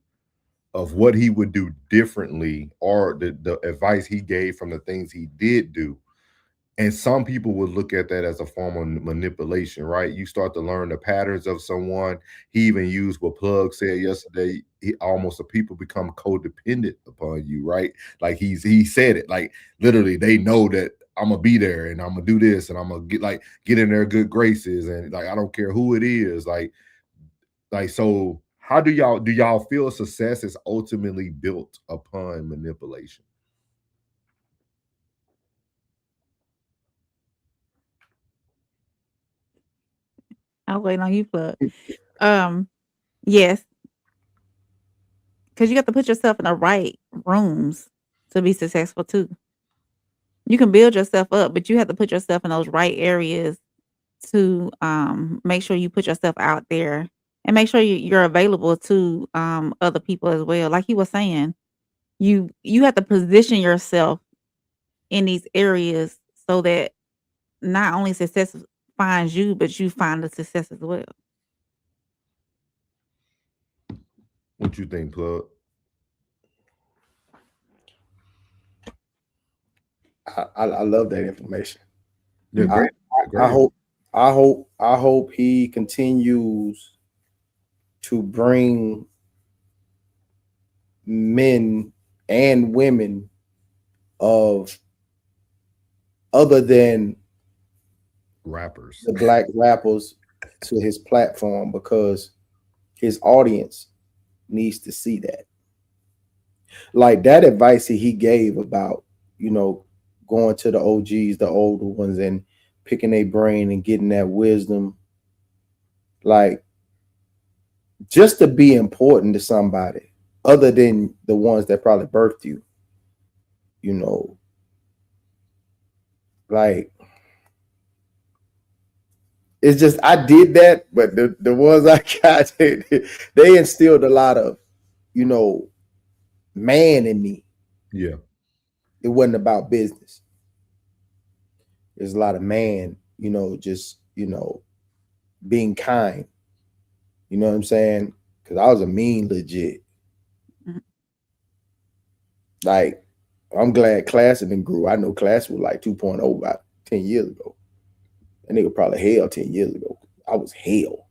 [SPEAKER 3] of what he would do differently, or the advice he gave from the things he did do. And some people would look at that as a form of manipulation, right? You start to learn the patterns of someone. He even used what Plug said yesterday. Almost the people become codependent upon you, right? Like he said it, like literally they know that I'm gonna be there and I'm gonna do this and I'm gonna get in their good graces, and like I don't care who it is, like so. How do y'all feel success is ultimately built upon manipulation?
[SPEAKER 2] I'll wait on you, Plug. Yes, because you got to put yourself in the right rooms to be successful too. You can build yourself up, but you have to put yourself in those right areas to make sure you put yourself out there and make sure you're available to other people as well. Like he was saying, you have to position yourself in these areas so that not only success finds you, but you find the success as well.
[SPEAKER 3] What you think, Plug?
[SPEAKER 4] I love that information.
[SPEAKER 3] Yeah, great.
[SPEAKER 4] I hope he continues to bring men and women of other than
[SPEAKER 3] rappers,
[SPEAKER 4] the black rappers, to his platform, because his audience needs to see that. Like that advice that he gave about, going to the OGs, the older ones, and picking their brain and getting that wisdom. Like, just to be important to somebody other than the ones that probably birthed you, like, it's just, I did that, but the ones I got, they instilled a lot of, man in me.
[SPEAKER 3] Yeah.
[SPEAKER 4] It wasn't about business. There's a lot of man, just, being kind. You know what I'm saying? Because I was a mean legit. Like, I'm glad Classman grew. I know Class was like 2.0 about 10 years ago. That nigga probably hell 10 years ago. I was hell.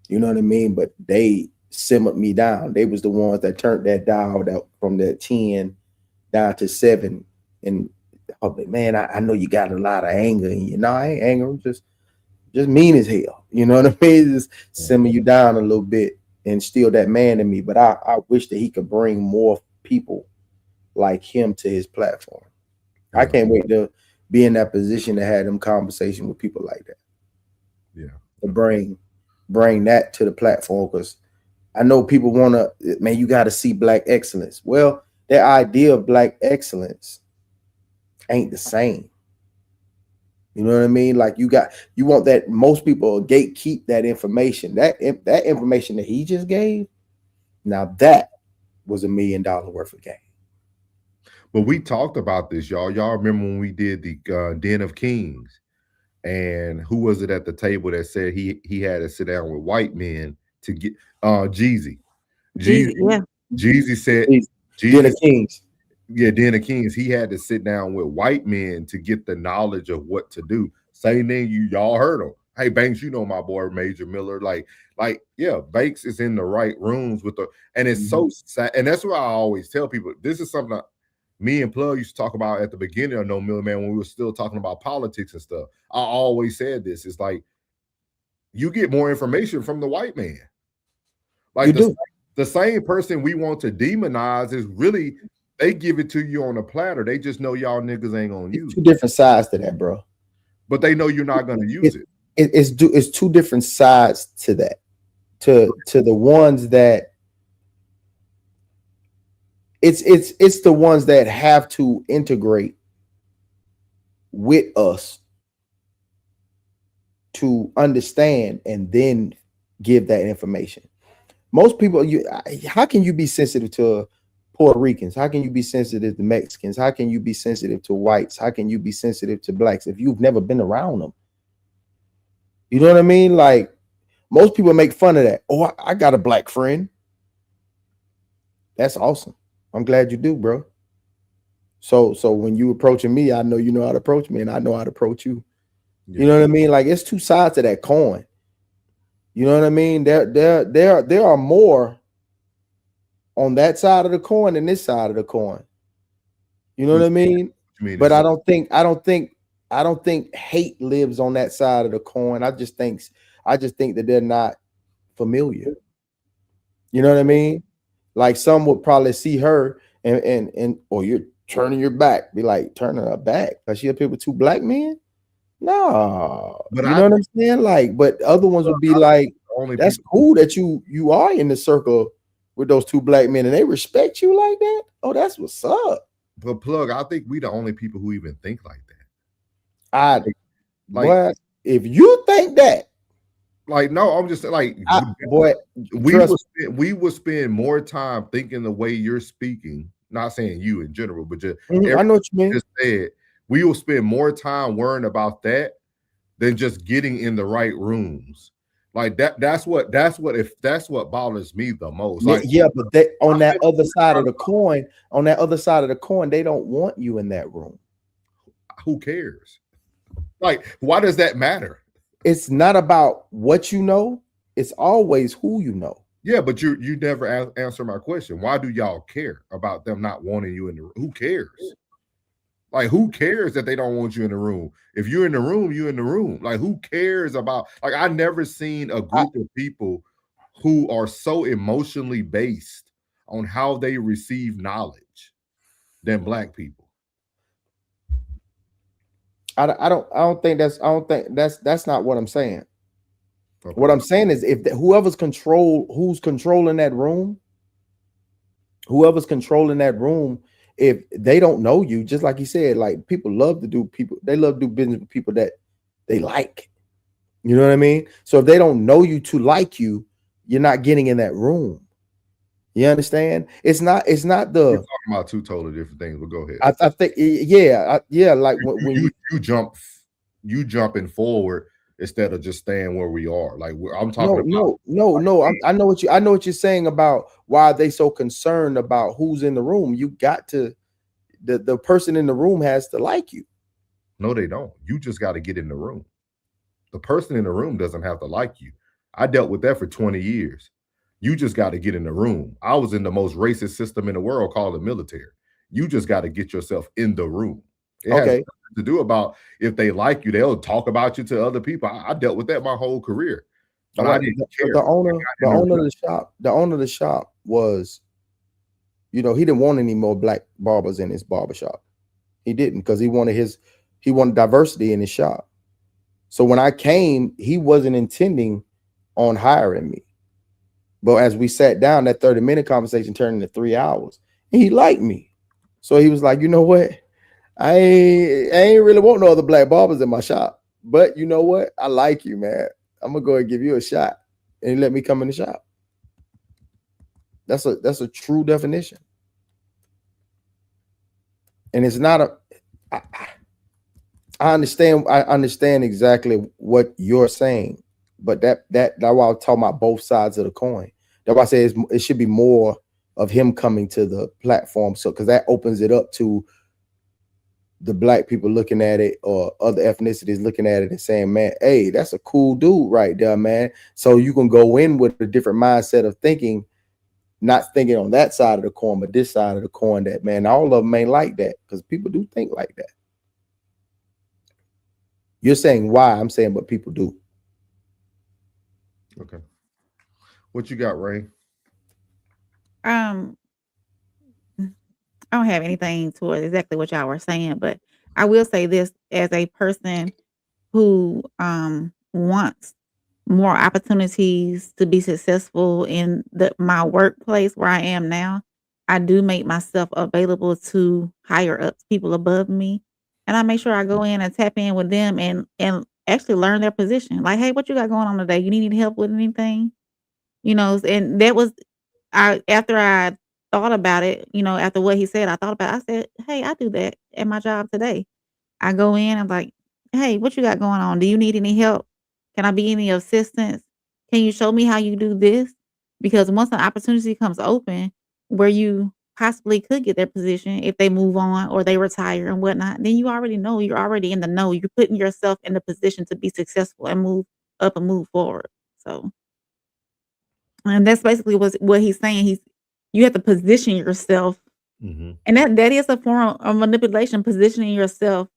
[SPEAKER 4] You know what I mean? But they simmered me down. They was the ones that turned that dial from that 10 down to 7. And man, I know you got a lot of anger in you. No, I ain't angry. I'm just mean as hell. You know what I mean? Just simmer you down a little bit and steal that man in me. But I wish that he could bring more people like him to his platform. I can't wait to be in that position to have them conversation with people like that.
[SPEAKER 3] Yeah.
[SPEAKER 4] To bring that to the platform, because I know people want to, man, you got to see black excellence. Well, their idea of black excellence ain't the same. You know what I mean? Like you want that, most people gatekeep that information. That information that he just gave, now that was $1 million worth of game.
[SPEAKER 3] But we talked about this, y'all. Y'all remember when we did the Den of Kings, and who was it at the table that said he had to sit down with white men to get Jeezy?
[SPEAKER 2] Yeah.
[SPEAKER 3] Jeezy said
[SPEAKER 4] Den of Kings.
[SPEAKER 3] Yeah, Den of Kings. He had to sit down with white men to get the knowledge of what to do. Same thing, y'all heard him. Hey, Banks, you know my boy Major Miller. Like, yeah, Banks is in the right rooms with and it's so sad. And that's what I always tell people. This is something me and Plug used to talk about at the beginning of No Miller Man when we were still talking about politics and stuff. I always said this. It's like you get more information from the white man. Like the same person we want to demonize is really, they give it to you on a platter. They just know y'all niggas ain't gonna use it.
[SPEAKER 4] Two different sides to that, bro.
[SPEAKER 3] But they know you're not gonna use it.
[SPEAKER 4] It's two different sides to that. To the ones that it's the ones that have to integrate with us to understand and then give that information. Most people, how can you be sensitive to Puerto Ricans? How can you be sensitive to Mexicans? How can you be sensitive to whites? How can you be sensitive to blacks if you've never been around them? You know what I mean? Like, most people make fun of that. Oh, I got a black friend. That's awesome. I'm glad you do, bro. So when you approaching me, I know you know how to approach me, and I know how to approach you. Yeah. You know what I mean? Like, it's two sides to that coin. You know what I mean? There are more on that side of the coin than this side of the coin. You know what I mean? But I don't think hate lives on that side of the coin. I just think that they're not familiar. You know what I mean? Like, some would probably see her and or you're turning your back, be like, turning her back because she appeared with two black men. No, but you know what I'm saying? Like, but other ones would be like, that's cool that you are in the circle with those two black men and they respect you like that. Oh, that's what's up.
[SPEAKER 3] But Plug, I think we the only people who even think like that.
[SPEAKER 4] Boy, if you think that,
[SPEAKER 3] like, no, I'm just like,
[SPEAKER 4] boy,
[SPEAKER 3] we would spend more time thinking the way you're speaking. Not saying you in general, but just
[SPEAKER 4] I know what you mean.
[SPEAKER 3] Just said, we will spend more time worrying about that than just getting in the right rooms. Like that's what bothers me the most. Like,
[SPEAKER 4] but on that other side of the coin, they don't want you in that room.
[SPEAKER 3] Who cares? Like, why does that matter?
[SPEAKER 4] It's not about what you know, it's always who you know.
[SPEAKER 3] Yeah, but you never answer my question. Why do y'all care about them not wanting you in the room? Who cares? Like, who cares that they don't want you in the room? If you're in the room, you're in the room. Like, who cares about, like, I've never seen a group of people who are so emotionally based on how they receive knowledge than black people.
[SPEAKER 4] I don't think that's not what I'm saying. Okay. What I'm saying is, if who's controlling that room, if they don't know you, just like you said, like, they love to do business with people that they like. You know what I mean? So if they don't know you to like you, you're not getting in that room. You understand? It's not the.
[SPEAKER 3] We're talking about two totally different things, but go ahead.
[SPEAKER 4] I think, yeah. Like when
[SPEAKER 3] you jumping forward instead of just staying where we are. Like, I'm talking about.
[SPEAKER 4] No. I know what you're saying about why are they so concerned about who's in the room. You got to, the person in the room has to like you.
[SPEAKER 3] No, they don't. You just got to get in the room. The person in the room doesn't have to like you. I dealt with that for 20 years. You just got to get in the room. I was in the most racist system in the world called the military. You just got to get yourself in the room. It has nothing to do about if they like you, they'll talk about you to other people. I dealt with that my whole career. But I didn't care.
[SPEAKER 4] The owner of the shop was, he didn't want any more black barbers in his barbershop. He didn't, because he wanted diversity in his shop. So when I came, he wasn't intending on hiring me. But as we sat down, that 30-minute conversation turned into 3 hours. And he liked me. So he was like, you know what? I ain't really want no other black barbers in my shop. But you know what? I like you, man. I'm going to go and give you a shot. And he let me come in the shop. That's a true definition. And it's not I understand exactly what you're saying. But that's why I'm talking about both sides of the coin. That's why I say it should be more of him coming to the platform. So, because that opens it up to the black people looking at it, or other ethnicities looking at it and saying, man, hey, that's a cool dude right there, man. So you can go in with a different mindset of thinking, not thinking on that side of the coin, but this side of the coin, that, man, all of them ain't like that, because people do think like that. You're saying why? I'm saying, but people do.
[SPEAKER 3] Okay. What you got, Ray?
[SPEAKER 2] I don't have anything towards exactly what y'all were saying, but I will say this as a person who wants more opportunities to be successful in my workplace where I am now. I do make myself available to higher ups, people above me, and I make sure I go in and tap in with them and actually learn their position. Like, hey, what you got going on today? You need help with anything? And that was after I thought about it, after what he said, I thought about it. I said, hey, I do that at my job today. I go in, I'm like, hey, what you got going on? Do you need any help? Can I be any assistance? Can you show me how you do this? Because once an opportunity comes open where you possibly could get that position if they move on or they retire and whatnot, then you already know, you're already in the know. You're putting yourself in the position to be successful and move up and move forward. So, and that's basically what he's saying. You have to position yourself, and that is a form of manipulation, positioning yourself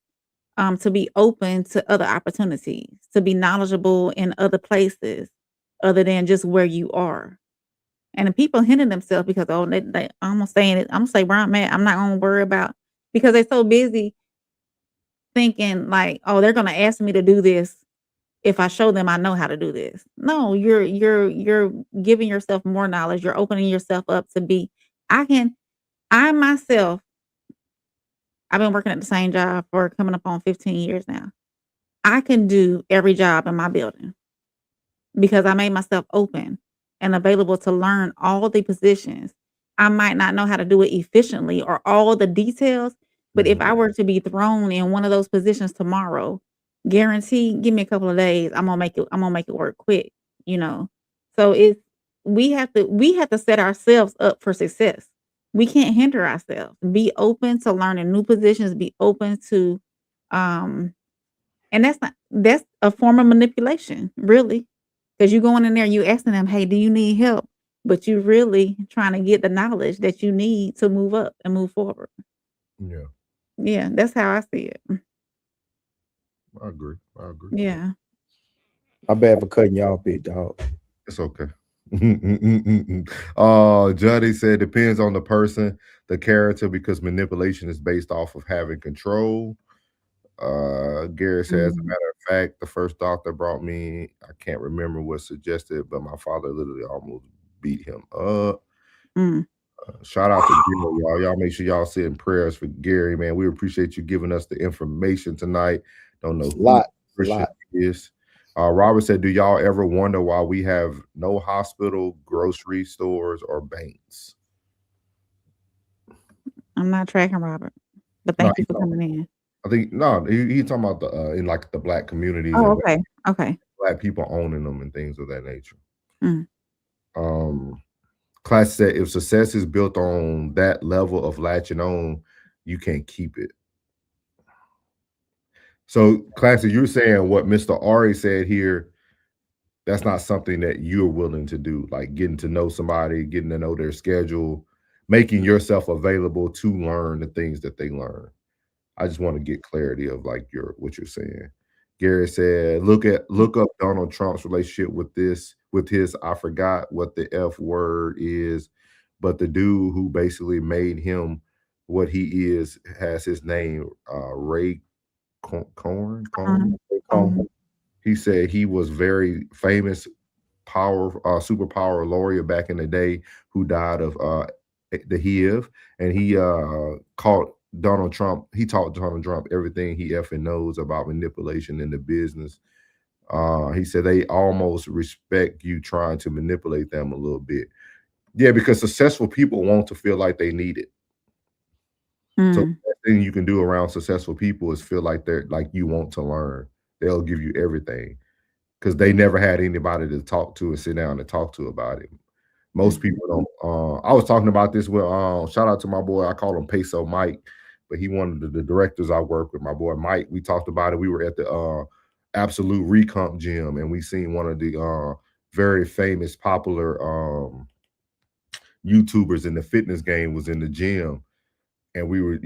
[SPEAKER 2] to be open to other opportunities, to be knowledgeable in other places other than just where you are. And the people hinder themselves because, I'm gonna stay in it. I'm gonna stay where I'm at. I'm not gonna worry about, because they're so busy thinking like, oh, they're gonna ask me to do this if I show them I know how to do this. No, you're giving yourself more knowledge. You're opening yourself up to be. I myself, I've been working at the same job for coming up on 15 years now. I can do every job in my building because I made myself open and available to learn all the positions. I might not know how to do it efficiently or all the details, but if I were to be thrown in one of those positions tomorrow, guaranteed, give me a couple of days, I'm gonna make it work quick, So we have to set ourselves up for success. We can't hinder ourselves. Be open to learning new positions, be open to and that's a form of manipulation, really. Because you going in there, you asking them, hey, do you need help? But you really trying to get the knowledge that you need to move up and move forward.
[SPEAKER 3] Yeah.
[SPEAKER 2] Yeah, that's how I see it.
[SPEAKER 3] I agree.
[SPEAKER 2] Yeah.
[SPEAKER 4] My bad for cutting y'all off, big dog.
[SPEAKER 3] It's okay. Juddy said depends on the person, the character, because manipulation is based off of having control. Gary says, as a matter of fact, the first doctor brought me, I can't remember what suggested, but my father literally almost beat him up. Shout out to Gary, y'all. Y'all make sure y'all send prayers for Gary, man. We appreciate you giving us the information tonight. Don't know who Christian is. Robert said, do y'all ever wonder why we have no hospital, grocery stores, or banks?
[SPEAKER 2] I'm not tracking Robert, but thank you for coming in.
[SPEAKER 3] I think he's talking about the in like the Black communities.
[SPEAKER 2] Oh, okay.
[SPEAKER 3] Black people owning them and things of that nature. Class said if success is built on that level of latching on, you can't keep it. So, Classy, you're saying what Mr. Ari said here, that's not something that you're willing to do, like getting to know somebody, getting to know their schedule, making yourself available to learn the things that they learn. I just want to get clarity of like what you're saying. Gary said, look up Donald Trump's relationship with his, I forgot what the F word is, but the dude who basically made him what he is has his name, Ray Corn. He said he was very famous superpower lawyer back in the day who died of the HIV, and he caught Donald Trump. He taught Donald Trump everything he effing knows about manipulation in the business. He said they almost respect you trying to manipulate them a little bit. Yeah, because successful people want to feel like they need it. So the best thing you can do around successful people is feel like they're like you want to learn. They'll give you everything because they never had anybody to talk to and sit down and talk to about it. Most people don't. I was talking about this with shout out to my boy. I call him Peso Mike, but he one of the directors I work with. My boy Mike. We talked about it. We were at the Absolute Recomp gym, and we seen one of the very famous, popular YouTubers in the fitness game was in the gym. And we were,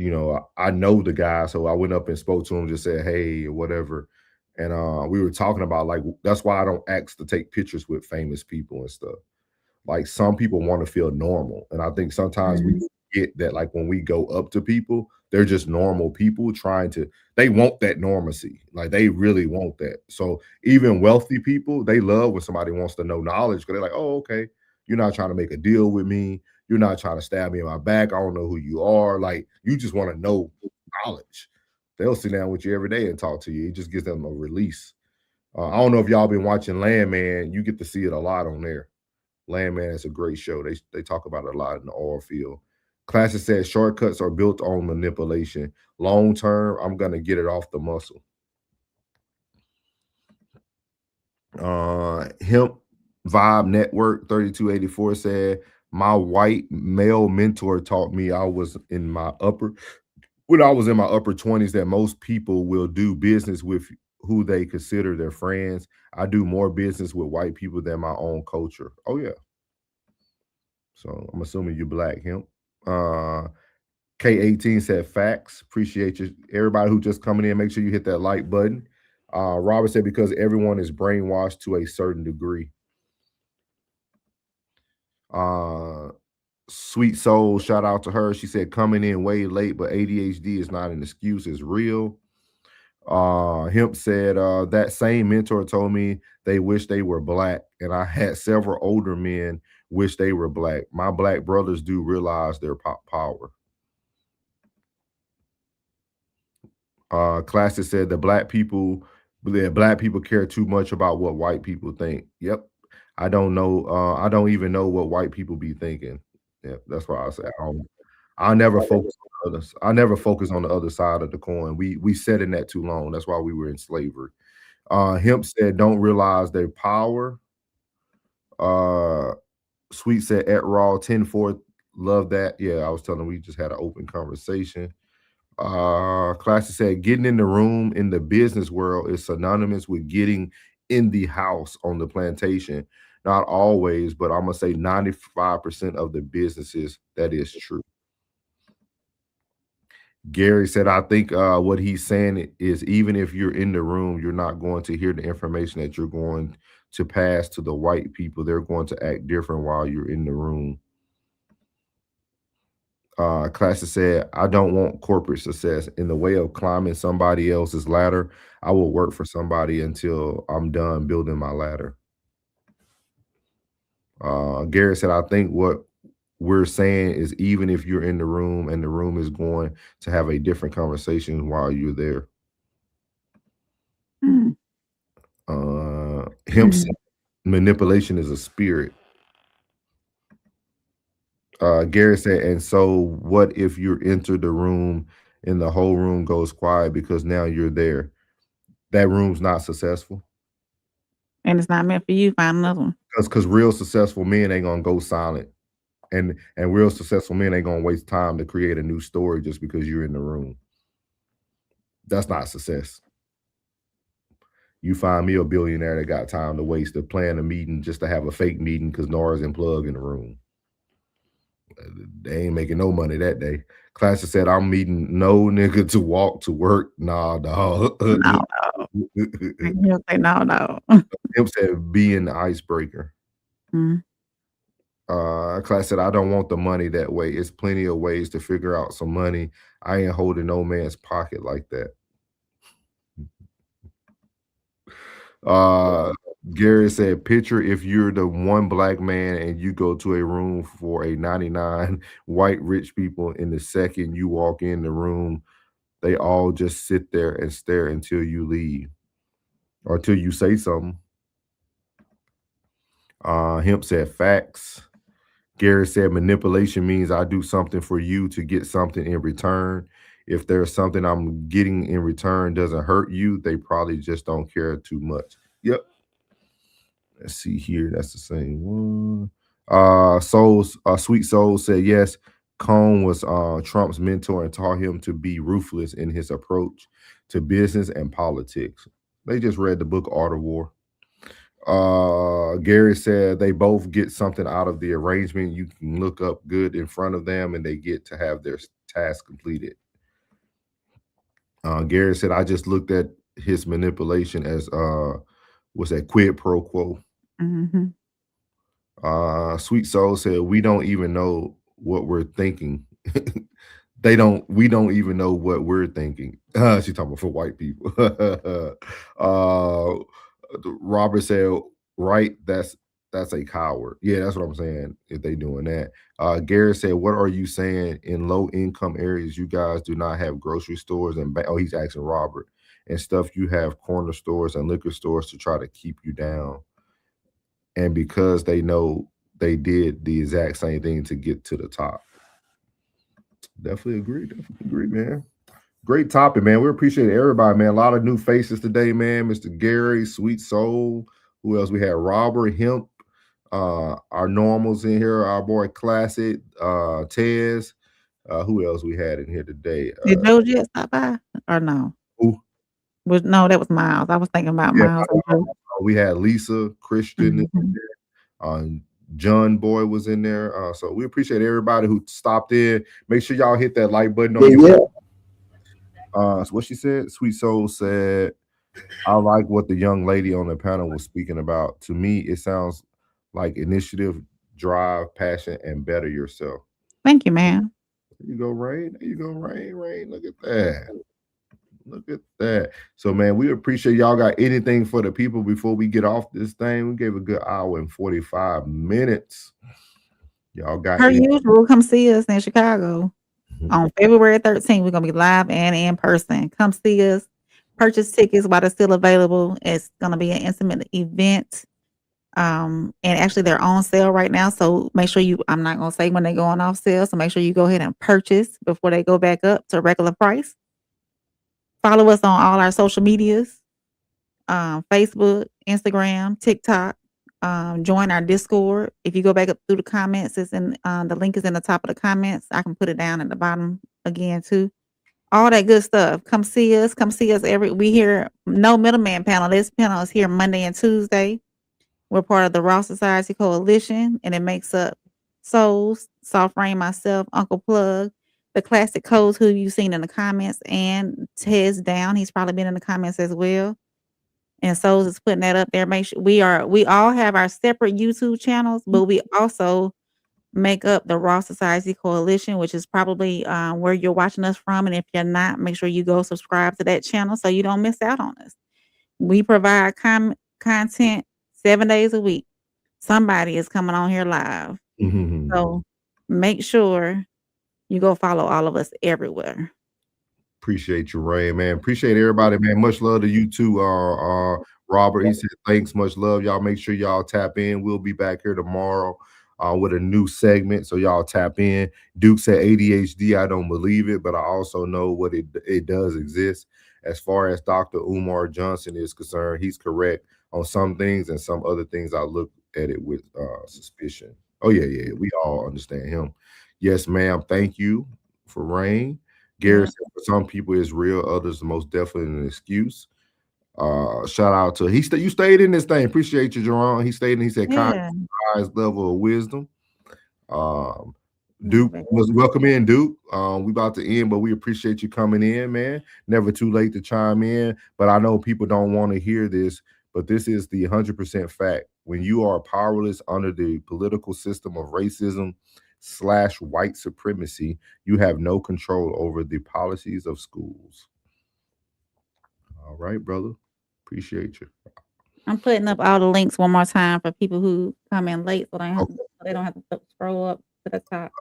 [SPEAKER 3] I know the guy, so I went up and spoke to him, just said, hey, or whatever. And we were talking about, like, that's why I don't ask to take pictures with famous people and stuff. Like, some people want to feel normal. And I think sometimes we forget that, like, when we go up to people, they're just normal people they want that normalcy. Like, they really want that. So even wealthy people, they love when somebody wants to know knowledge because they're like, oh, okay, you're not trying to make a deal with me. You're not trying to stab me in my back. I don't know who you are. Like, you just want to know knowledge. They'll sit down with you every day and talk to you. It just gives them a release. I don't know if y'all been watching Landman. You get to see it a lot on there. Landman is a great show. They talk about it a lot in the oil field. Classic said shortcuts are built on manipulation. Long term, I'm gonna get it off the muscle. Hemp Vibe Network 3284 said, my white male mentor taught me when I was in my upper 20s that most people will do business with who they consider their friends. I do more business with white people than my own culture. Oh yeah. So I'm assuming you're black, Hemp. K18 said facts. Appreciate you. Everybody who just coming in, make sure you hit that like button. Robert said because everyone is brainwashed to a certain degree. Sweet Soul, shout out to her. She said coming in way late, but ADHD is not an excuse, it's real. Hemp said that same mentor told me they wish they were black, and I had several older men wish they were black. My black brothers do realize their power. Classic said that black people care too much about what white people think. Yep. I don't know. I don't even know what white people be thinking. Yeah, that's why I say I never focus on others. I never focus on the other side of the coin. We sat in that too long. That's why we were in slavery. Hemp said don't realize their power. Sweet said at Raw 10-4. Love that. Yeah, I was telling them we just had an open conversation. Classic said getting in the room in the business world is synonymous with getting in the house on the plantation. Not always, but I'm gonna say 95% of the businesses that is true. Gary said, I think what he's saying is even if you're in the room, you're not going to hear the information that you're going to pass to the white people. They're going to act different while you're in the room. Classic said, I don't want corporate success. In the way of climbing somebody else's ladder, I will work for somebody until I'm done building my ladder. Gary said, I think what we're saying is even if you're in the room and the room is going to have a different conversation while you're there. Hemp said, manipulation is a spirit. Gary said, and so what if you enter the room and the whole room goes quiet because now you're there? That room's not successful.
[SPEAKER 2] And it's not meant for you. Find another one.
[SPEAKER 3] Because real successful men ain't gonna go silent. And real successful men ain't gonna waste time to create a new story just because you're in the room. That's not success. You find me a billionaire that got time to waste to plan a meeting just to have a fake meeting because Nora's in plug in the room. They ain't making no money that day. Classic said, I'm meeting no nigga to walk to work. Nah, dog.
[SPEAKER 2] No. He'll say no.
[SPEAKER 3] Him said, being the icebreaker. Class said, I don't want the money that way. It's plenty of ways to figure out some money. I ain't holding no man's pocket like that. Gary said, picture if you're the one black man and you go to a room for a 99 white rich people. In the second you walk in the room, they all just sit there and stare until you leave or until you say something. Hemp said, facts. Gary said, manipulation means I do something for you to get something in return. If there's something I'm getting in return doesn't hurt you, they probably just don't care too much. Yep. Let's see here. That's the same one. Sweet Soul said, yes, Cohn was Trump's mentor and taught him to be ruthless in his approach to business and politics. They just read the book Art of War. Gary said they both get something out of the arrangement. You can look up good in front of them and they get to have their task completed. Gary said, I just looked at his manipulation as was that quid pro quo. Sweet Soul said, we don't even know what we're thinking. We don't even know what we're thinking. She's talking about for white people. Robert said, right, that's a coward. Yeah, that's what I'm saying if they doing that. Gary said, what are you saying in low income areas you guys do not have grocery stores and he's asking Robert and stuff. You have corner stores and liquor stores to try to keep you down. And because they know they did the exact same thing to get to the top. Definitely agree, man. Great topic, man. We appreciate everybody, man. A lot of new faces today, man. Mr. Gary, Sweet Soul. Who else? We had Robert, Hemp, our normals in here, our boy Classic, Tez. Who else we had in here today?
[SPEAKER 2] Did Joe Jet stop by or no?
[SPEAKER 3] Who?
[SPEAKER 2] No, that was Miles. I was thinking about Miles.
[SPEAKER 3] We had Lisa, Christian, John Boy was in there. So we appreciate everybody who stopped in. Make sure y'all hit that like button on your so what she said, Sweet Soul said, I like what the young lady on the panel was speaking about. To me, it sounds like initiative, drive, passion, and better yourself.
[SPEAKER 2] Thank you, man.
[SPEAKER 3] There you go, Rain. There you go, Rain. Look at that. Look at that. So, man, we appreciate y'all. Got anything for the people before we get off this thing? We gave a good hour and 45 minutes. Y'all got
[SPEAKER 2] per usual, come see us in Chicago on February 13th. We're gonna be live and in person. Come see us. Purchase tickets while they're still available. It's gonna be an intimate event. And actually they're on sale right now. So make sure I'm not gonna say when they're going off sale. So make sure you go ahead and purchase before they go back up to regular price. Follow us on all our social medias, Facebook, Instagram, TikTok. Join our Discord. If you go back up through the comments, it's in the link is in the top of the comments. I can put it down at the bottom again too. All that good stuff. Come see us. We here. No middleman panel. This panel is here Monday and Tuesday. We're part of the Raw Society Coalition, and it makes up Souls, Soft Rain, myself, Uncle Plug, the Classic Codes, who you've seen in the comments, and Tez Down. He's probably been in the comments as well. And Souls is putting that up there. Make sure we all have our separate YouTube channels, but we also make up the Raw Society Coalition, which is probably where you're watching us from. And if you're not, make sure you go subscribe to that channel so you don't miss out on us. We provide content 7 days a week. Somebody is coming on here live. So make sure you go follow all of us everywhere.
[SPEAKER 3] Appreciate you, Ray, man. Appreciate everybody, man. Much love to you too, Robert. He said thanks, much love. Y'all make sure y'all tap in. We'll be back here tomorrow with a new segment, so y'all tap in. Duke said ADHD. I don't believe it, but I also know what it does exist. As far as Dr. Umar Johnson is concerned, he's correct on some things, and some other things I look at it with suspicion. Oh yeah, we all understand him. Yes, ma'am. Thank you for Rain. Gary said for some people it's real, others most definitely an excuse. Shout out to you stayed in this thing. Appreciate you, Jerron. He stayed and he said highest level of wisdom. Duke was welcome in, Duke. We about to end, but we appreciate you coming in, man. Never too late to chime in, but I know people don't want to hear this, but this is the 100% fact. When you are powerless under the political system of racism / white supremacy, you have no control over the policies of schools. All right, brother. Appreciate you.
[SPEAKER 2] I'm putting up all the links one more time for people who come in late, so they don't have to scroll up to the top.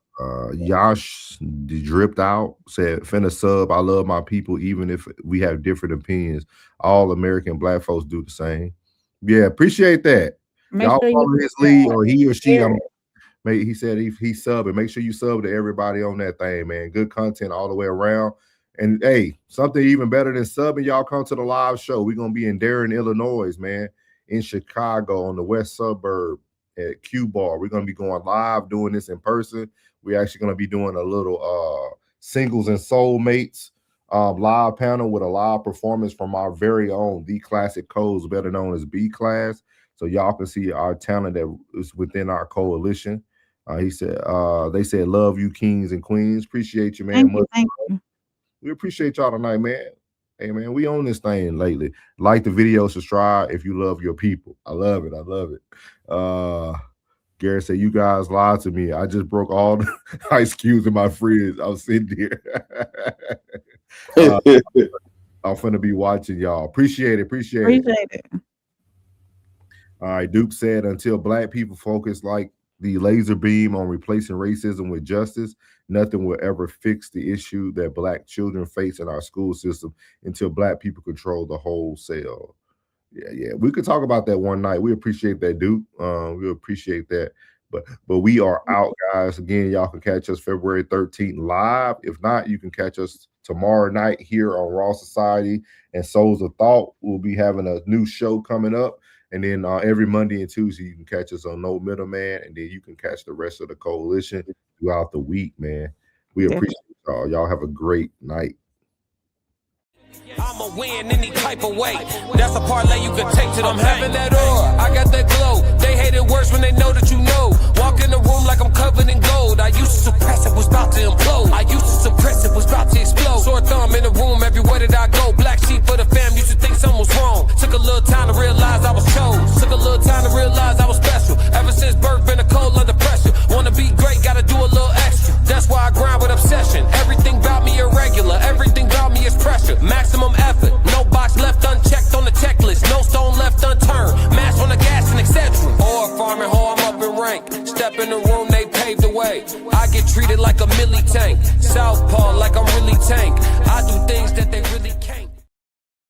[SPEAKER 3] Yash dripped out, said finna sub. I love my people, even if we have different opinions. All American Black folks do the same. Yeah, appreciate that. Y'all follow his lead, or he or she. He said he's subbing. Make sure you sub to everybody on that thing, man. Good content all the way around. And hey, something even better than subbing, y'all come to the live show. We're gonna be in Darien, Illinois, man, in Chicago on the west suburb at Q Bar. We're gonna be going live, doing this in person. We're actually gonna be doing a little singles and soulmates live panel with a live performance from our very own The Classic Codes, better known as B Class. So y'all can see our talent that is within our coalition. He said, they said, love you, kings and queens. Appreciate you, man.
[SPEAKER 2] Thank you.
[SPEAKER 3] We appreciate y'all tonight, man. Hey, man, we own this thing lately. Like the video, subscribe if you love your people. I love it. Gary said, you guys lied to me. I just broke all the ice cubes in my fridge. I was sitting here. I'm finna be watching y'all. Appreciate it. All right, Duke said, until Black people focus like the laser beam on replacing racism with justice, nothing will ever fix the issue that Black children face in our school system until Black people control the wholesale. Yeah. We could talk about that one night. We appreciate that, Duke. We appreciate that. But we are out, guys. Again, y'all can catch us February 13th live. If not, you can catch us tomorrow night here on Raw Society and Souls of Thought. We'll be having a new show coming up. And then every Monday and Tuesday, you can catch us on No Middleman. And then you can catch the rest of the coalition throughout the week, man. We appreciate y'all. Y'all have a great night.
[SPEAKER 1] I'ma win any type of way. That's a parlay you can take to them. I'm having that aura, I got that glow. They hate it worse when they know that you know. Walk in the room like I'm covered in gold. I used to suppress it, was about to implode. I used to suppress it, was about to explode. Sore thumb in the room everywhere that I go. Black sheep for the fam, used to think something was wrong. Took a little time to realize I was chose. Took a little time to realize I was special. Ever since birth, been a cold under pressure. Wanna be great, gotta do a little extra. That's why I grind with obsession. Everything about me irregular, everything about me is pressure. Maximum effort, no box left unchecked on the checklist, no stone left unturned, mash on the gas and etc. Or farming hoe, I'm up in rank. Step in the room, they paved the way. I get treated like a milli tank, southpaw like I'm really tank. I do things that they really can't.